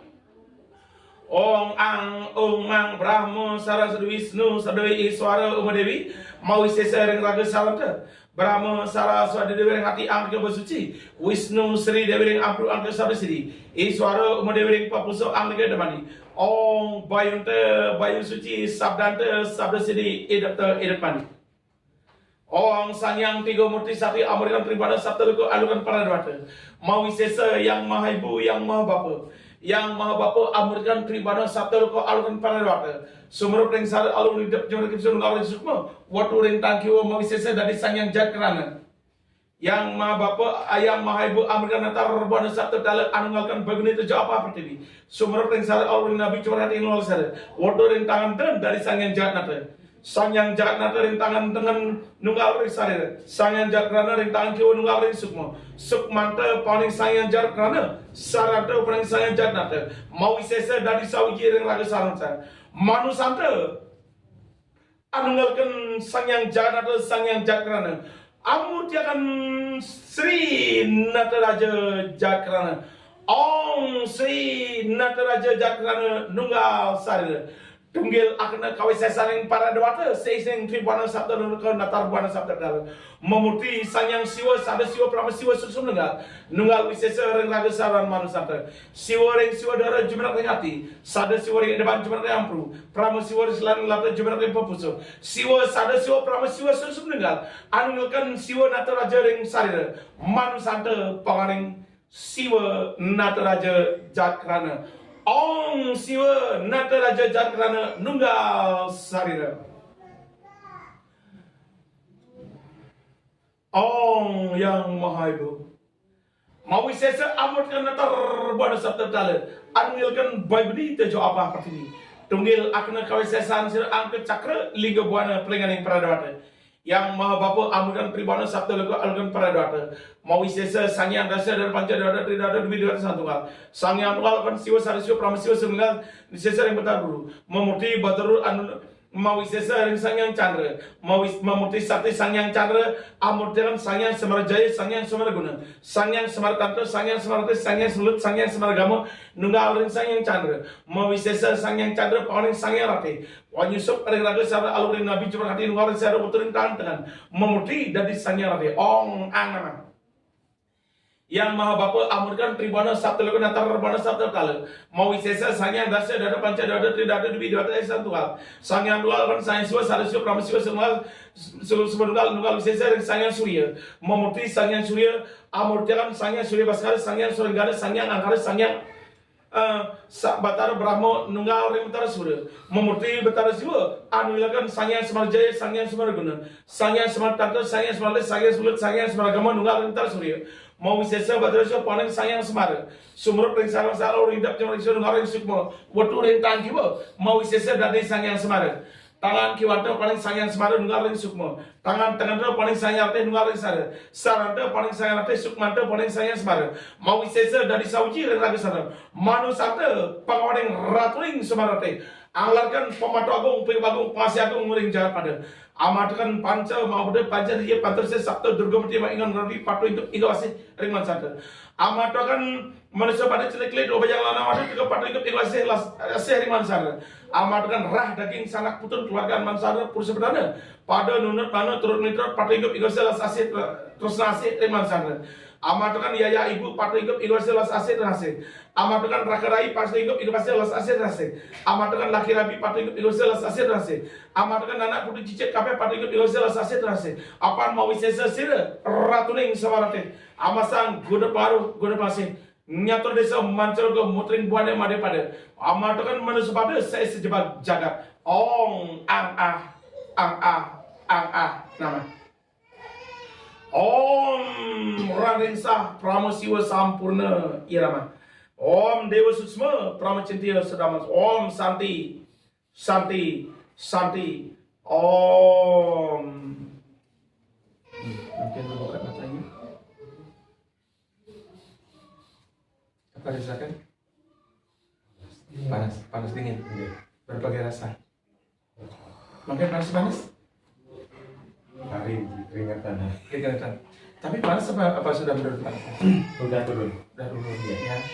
ong ang ong mang brahma sara wisnu sadwi iswara umadewi mau sesa ring raga salata brahma sara swada dewi ring hati ang ke bersuci wisnu sri dewi ring ampru ang ke sabda sri iswara umadewi ring papuso ang ke demani ong bayunte bayu suci sabdante sabda sri edapani ong sanyang tiga murti sati amurikan pribada sabda luku alukan para dewata mau sesa yang maha ibu yang maha bapa amurikan pribada sabda luku alukan para dewata sumber ring sar alun hidup jumlah kipsun ngawin sukma watu ring tangkiwa mau sesa dari sanyang jat kerana yang maha bapa ayam maha ibu amurikan natar rebana sabda dalek anungalkan baguni itu jawab apa pertiwi sumber ring sar alun nabi curhat inol sar watu ring tangan dan dari sanyang jat nata Sangyang jagat ring tangan dengan nunggal ring sare sangyang jagat ring tangan kiwa nunggal ring sukma sukmanta paling sangyang jagat kerana sarata paling sangyang jagat mau sesa dari sawi ring laga saranta manusanta anunggalkan sang yang jagat atau sang yang jagrana amurtiakan Sri Nataraja Jagrana Om Sri Nataraja Jagrana nunggal sarira tunggil akna kawai sasaring para dewata seiseng tribwana sabda nunggal natar buana sabda dal memurti sang yang siwa sada siwa prama siwa susum nunggal wisesa reng raga saran manusanta siwa reng siwa dara jumerak reng hati sada siwa reng depan jumerak reng ampru prama siwa reng selan lata jumerak reng popuso siwa sada siwa prama siwa susum nunggal anunggalkan siwa nataraja reng sarira manusanta pangaring siwa nataraja jagrana Om Siwa Nataraja Jagrana nunggal sarira Om yang Maha Ibu mau sesa amurkan natar buana sabda dale anilkan baibli tejo apa ini tunggil akna kawai sesan sir angke cakra liga buana pelingan yang pradawata yang Maha Bapa amurkan pribana sabda lega alkan pradawata mau sesa sangyang dasar dan pancadara tidak ada demi dua satu kal sangyang tunggal kan siwa sarisiwa pramasiwa sembilan sesa yang betar dulu memuti batarul anu mau sesa yang sangyang chandra mau memuti sakti sangyang chandra amurkan sangyang semarajaya sangyang semaraguna sangyang semartanto sangyang semarate sangyang sulut sangyang semaragamo nunggal ring sangyang chandra mau sesa sangyang chandra paling sangyang rate wanyusuk ring raga sara aluring nabi cuma hati nunggal sara uturin tangan memuti dari sangyang rate ong angana yang Maha Bapa amurkan tribana sabda lega natar bana sabda kala mau sesa sangyang dasya dada panca dada tidak ada di video ada esan tual sangyang dual kan sangyang siwa sarisiwa pramasiwa semenunggal nunggal sesa sangyang surya memuti sangyang surya amurkan sangyang surya baskara sangyang surenggara sangyang angkara sangyang Batara Brahmo nunggal ring Batara Surya memurti Batara Siwa anuilakan sangyang semarjaya sangyang semaraguna sangyang semartanta sangyang semarle sangyang sulut sangyang semaragama nunggal ring Batara Surya mau wisesa Batara Siwa paling sangyang semar sumur ring sarang sarau ring dap jam ring nunggal ring sukmo watu ring tangki mau wisesa dari sangyang semar tangan kiwata paling sangyang semar nunggal ring sukmo tangan tengah paling sangyang teh nunggal ring sar saranta paling sangyang teh sukmanta paling sangyang semar mau wisesa dari sauji ring raga sana manusanta pangawaring raturing semar teh anglarkan pemato agung pebagung pasi agung ring jagat pada amatkan panca mau berde panca dia pantar se sabta durgamati ma ingan rabi patu itu igawase ring mansanta amatakan manusia pada celek-celek do bajang lana madu juga patu itu igawase ase ring mansanta amatkan rah daging sanak putun keluarga mansanta pur sebenarnya pada nunut mana turun nitrat patu itu igawase ase terus nasi ring mansanta amatakan yaya ibu patu itu igawase ase terase amatakan rakarai patu itu igawase ase terase amatakan laki rabi patu itu igawase ase terase amatakan anak putu cicit kape patu itu igawase ase terase apaan mau wisesa sira ratuning sawarate amasan goda paru goda pasing nyator desa mancor ke mutring buane made pada amatakan manusia pada saya sejebak jagat ong ang ah nama Om Radensa Pramasiwa Sampurna Irama Om Dewa Suksma Pramacintia Sedamas Om Santi Om mungkin buka matanya apa rasakan? Panas dingin berbagai rasa mungkin panas hari keringetan tapi panas apa sudah menurun panas? udah turun Ya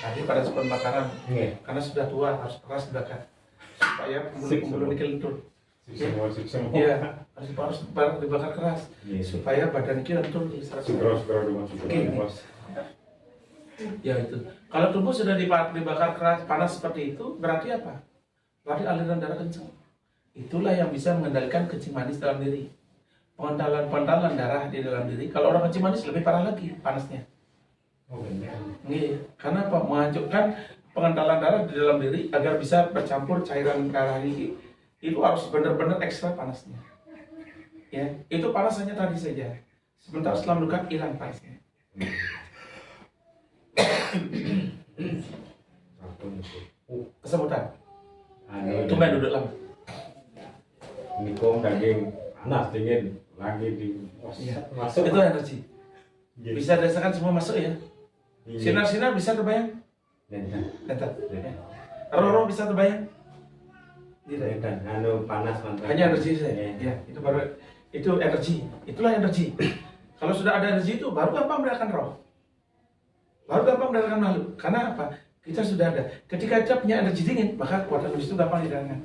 tadi pada pembakaran karena sudah tua harus keras dibakar supaya belum lentur siksa iya harus dibakar keras supaya badan kita lentur ya itu kalau tubuh sudah dibakar keras panas seperti itu berarti apa? Berarti aliran darah kencang itulah yang bisa mengendalikan kencing manis dalam diri pengentalan darah di dalam diri. Kalau orang kencing manis lebih parah lagi panasnya. Iya, karena apa? Menghancurkan pengentalan darah di dalam diri agar bisa bercampur cairan darah ini. Itu harus benar-benar ekstra panasnya. Ya, itu panas hanya tadi saja. Sebentar setelah mendekat hilang panasnya. Kesemutan. Tumben duduk lama. Nikung daging panas dingin lagi di masuk itu energi bisa dirasakan semua masuk ya sinar-sinar bisa terbayang Roro bisa terbayang Tidak. Dan anu panas mantap. Hanya energi saja. Iya. Ya, itu energi. Itulah energi. Kalau sudah ada energi itu baru gampang mendatangkan roh. Baru gampang mendatangkan makhluk. Karena apa? Kita sudah ada. Ketika kita punya energi dingin, maka kekuatan iblis itu gampang didatangkan.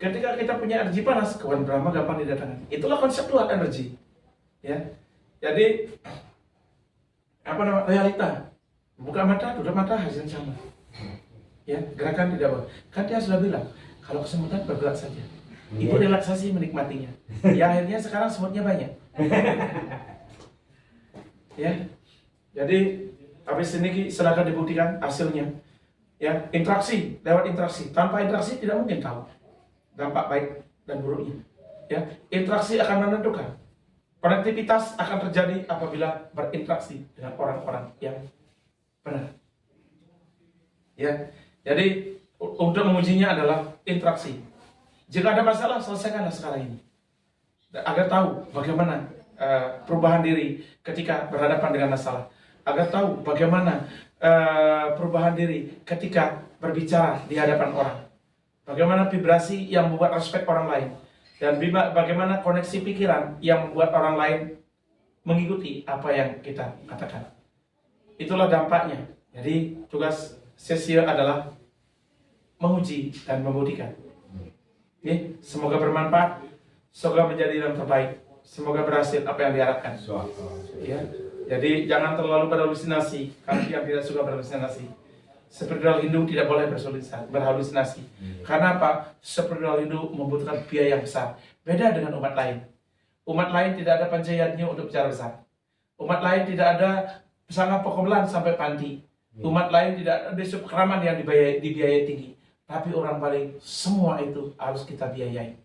Ketika kita punya energi panas, kekuatan Brahma gampang didatangkan. Itulah konseptual energi. Ya. Jadi apa namanya? Realita. Buka mata, tutup mata, hasilnya sama. Ya, gerakan tidak boleh. Kan dia sudah bilang, kalau kesemutan bergerak saja. Ibu relaksasi menikmatinya. Ya akhirnya sekarang semutnya banyak. Ya. Jadi habis ini silakan dibuktikan hasilnya. Ya, interaksi lewat interaksi. Tanpa interaksi tidak mungkin tahu dampak baik dan buruknya. Ya, interaksi akan menentukan. Konektivitas akan terjadi apabila berinteraksi dengan orang-orang yang benar. Ya. Jadi untuk mengujinya adalah interaksi. Jika ada masalah, selesaikanlah sekarang ini. Agar tahu bagaimana perubahan diri ketika berhadapan dengan masalah. Agar tahu bagaimana perubahan diri ketika berbicara di hadapan orang. Bagaimana vibrasi yang membuat respect orang lain. Dan bagaimana koneksi pikiran yang membuat orang lain mengikuti apa yang kita katakan. Itulah dampaknya. Jadi tugas sesi adalah menguji dan membuktikan. Semoga bermanfaat, semoga menjadi yang terbaik, semoga berhasil apa yang diharapkan. Ya, jadi jangan terlalu berhalusinasi. Karena yang tidak suka berhalusinasi, spiritual Hindu tidak boleh berhalusinasi. Karena apa? Spiritual Hindu membutuhkan biaya yang besar. Beda dengan umat lain. Umat lain tidak ada panjayatnya untuk bicara besar. Umat lain tidak ada pesangka pokomelan sampai panti. Umat lain tidak ada desa keraman yang dibiayai tinggi. Tapi orang Bali semua itu harus kita biayai.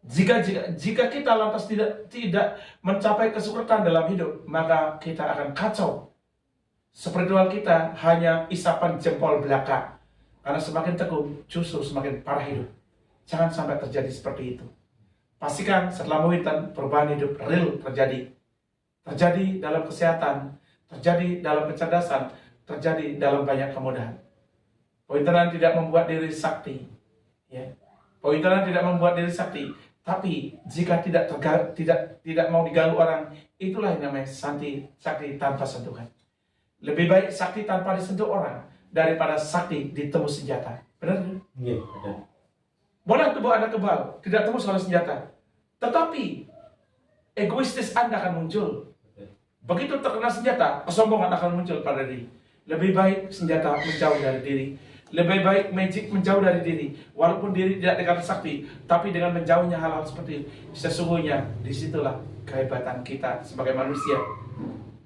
Jika kita lantas tidak mencapai kesuksesan dalam hidup, maka kita akan kacau. Spiritual kita hanya isapan jempol belaka. Karena semakin tekun, justru semakin parah hidup. Jangan sampai terjadi seperti itu. Pastikan setelah Mohitan, perubahan hidup real terjadi. Terjadi dalam kesehatan, terjadi dalam kecerdasan, terjadi dalam banyak kemudahan. Pointeran tidak membuat diri sakti. Ya. Pointeran tidak membuat diri sakti. Tapi jika tidak mau diganggu orang, itulah yang namanya sakti tanpa sentuhan. Lebih baik sakti tanpa disentuh orang daripada sakti ditembus senjata. Benar? Iya, benar. Boleh tubuh Anda kebal, tidak tembus oleh senjata. Tetapi egoistis Anda akan muncul. Begitu terkena senjata, kesombongan akan muncul pada diri. Lebih baik senjata menjauh dari diri. Lebih baik magic menjauh dari diri. Walaupun diri tidak dengan sakti, tapi dengan menjauhnya hal-hal seperti itu, sesungguhnya disitulah kehebatan kita sebagai manusia.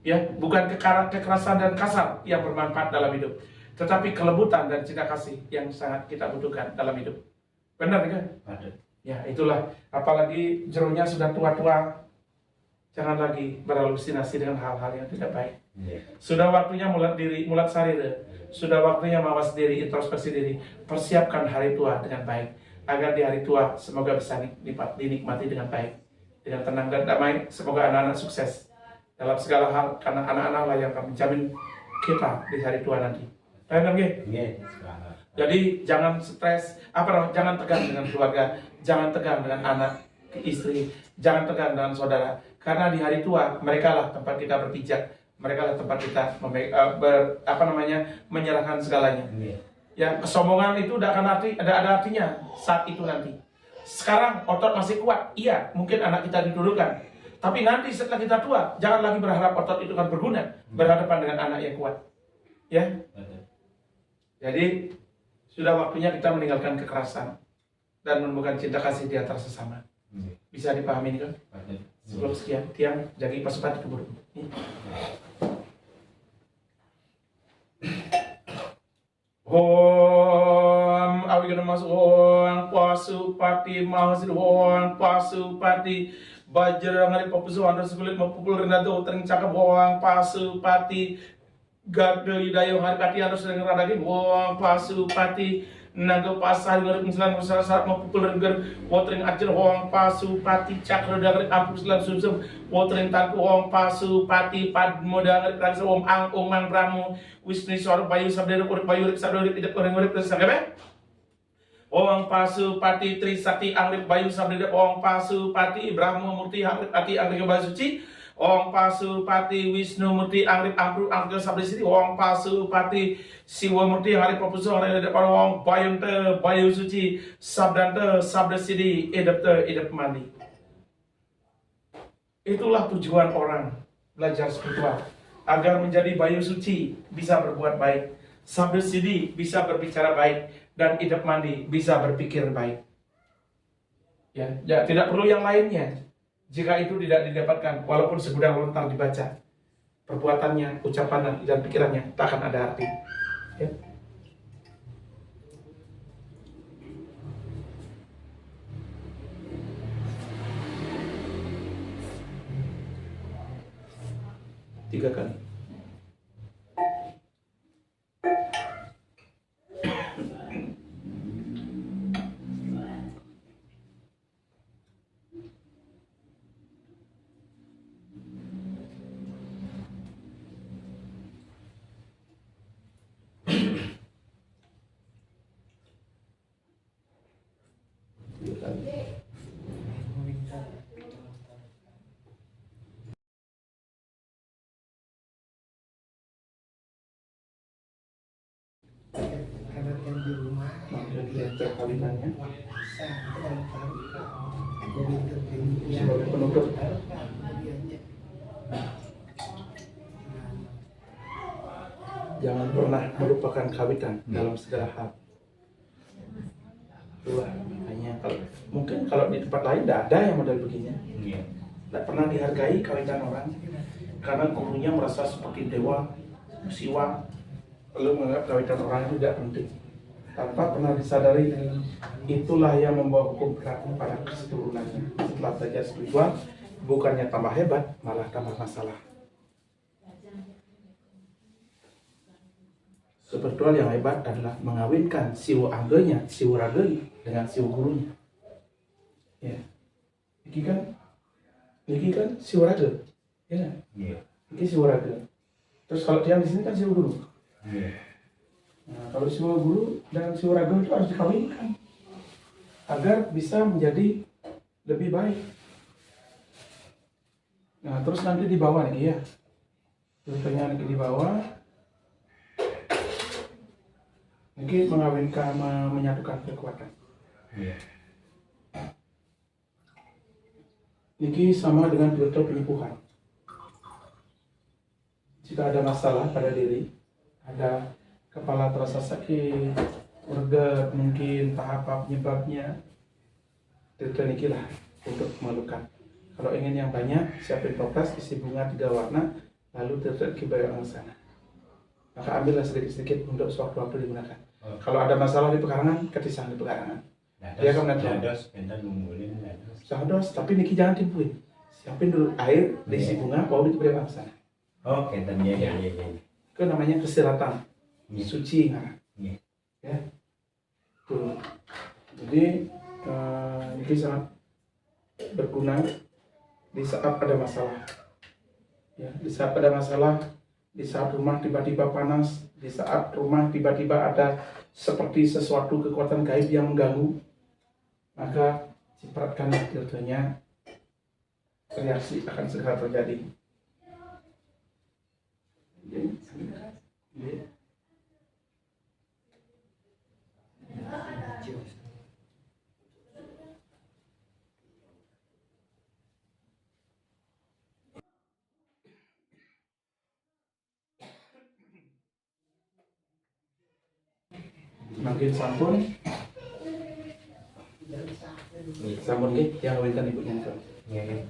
Ya, bukan kekerasan dan kasar yang bermanfaat dalam hidup, tetapi kelembutan dan cinta kasih yang sangat kita butuhkan dalam hidup. Benar kan? Benar. Ya, itulah. Apalagi jerunya sudah tua-tua, jangan lagi berhalusinasi dengan hal-hal yang tidak baik. Sudah waktunya mulat sarira. Sudah waktunya mawas diri, introspeksi diri. Persiapkan hari tua dengan baik, agar di hari tua semoga bisa dinikmati dengan baik, dengan tenang dan damai. Semoga anak-anak sukses dalam segala hal, karena anak-anak lah yang akan menjamin kita di hari tua nanti. Paham nggih? Jadi jangan stres, jangan tegang dengan keluarga, jangan tegang dengan anak, istri, jangan tegang dengan saudara. Karena di hari tua mereka lah tempat kita berpijak, mereka lah tempat kita menyerahkan segalanya. Ya, kesombongan itu tidak akan ada artinya saat itu nanti. Sekarang otot masih kuat, iya, mungkin anak kita didudukkan. Tapi nanti setelah kita tua, jangan lagi berharap otot itu akan berguna berhadapan dengan anak yang kuat. Ya. Jadi sudah waktunya kita meninggalkan kekerasan dan menemukan cinta kasih di antara sesama. Bisa dipahami kan? Sebelum sekian, tiang jagi pasupati keburu. Om awigana mas Om pasupati mahasir Om pasupati bajra ngari papusu anda sebelit mapupul renado tering cakap Om pasupati gardo yudayo harkati anda sedang radagi Om pasupati naga pasar garip misalan masyarakat mapupul renger watering ajar Om pasupati cakra dagri ampus lan sumsum watering tanku Om pasupati padmo dagri kansa Om ang omang brahmo Wisnu Swara Bayu Sabdera Urip Bayu Urip Sabdera Urip Tidak Urip Urip Terus Sagabe Ong Pasupati Trisakti Angrip Bayu Sabda Ong Pasupati Brahma Murti Angrip Ati Angrip Bayu Suci Ong Pasupati Wisnu Murti Angrip Ampru Angrip Sabda Siti Ong Pasupati Siwa Murti Hari Papuso Hari Ong Bayunte Bayu Suci Sabdante Sabda Sidi Edapte Edap Mandi. Itulah tujuan orang belajar spiritual, agar menjadi bayu suci, bisa berbuat baik, sabda sidi bisa berbicara baik, dan hidup mandi bisa berpikir baik. Ya, tidak perlu yang lainnya. Jika itu tidak didapatkan, walaupun segudang lontar dibaca, perbuatannya, ucapannya, dan pikirannya tak akan ada arti. Ya. Tiga kali. Anak yang di rumah Maka dia perkawinannya bisa dalam tahun Govinda sebagai penutup. Jangan pernah melupakan kawitan dalam segala hal. Itulah makanya mungkin kalau di tempat lain tidak ada yang model begini. Iya. Tidak pernah dihargai kawitan orang karena gurunya merasa seperti dewa, siwa, lalu menganggap kawitan orang itu tidak penting tanpa pernah disadari itulah yang membawa hukum berlaku pada keturunannya. Setelah belajar spiritual, bukannya tambah hebat, malah tambah masalah. Spiritual yang hebat adalah mengawinkan siwa anggenya, siwa raganya dengan siwa gurunya. Ya, ini kan siwa raga, ya kan? Iya. Ini siwa raga. Terus kalau yang di sini kan siwa guru. Iya. Nah, kalau siwa guru dan siwa raga itu harus dikawinkan agar bisa menjadi lebih baik. Nah, terus nanti di bawah nih ya, contohnya nanti di bawah, ini mengawinkan, menyatukan kekuatan. Iya. Ini sama dengan filter penyembuhan. Jika ada masalah pada diri, ada kepala terasa sakit, urget, mungkin tahap apa penyebabnya, filter ini lah untuk memalukan. Kalau ingin yang banyak, siapin toples, isi bunga 3 warna, lalu filter kibar yang sana. Maka ambillah sedikit-sedikit untuk sewaktu-waktu digunakan. Kalau ada masalah di pekarangan, ketisah di pekarangan. Dia akan menentukan. Sahados, tapi niki jangan timpuin. Siapin dulu air, diisi bunga, baru diberi ke sana. Oh, kaitan ya. Itu namanya kesiratan, suci kan? Iya. Ya, tuh. Jadi ini sangat berguna di saat ada masalah. Ya, di saat ada masalah, di saat rumah tiba-tiba panas, di saat rumah tiba-tiba ada seperti sesuatu kekuatan gaib yang mengganggu, maka cipratkan filternya, reaksi akan segera terjadi. Makin sampun, sampun yang kawinkan ibunya. Iya.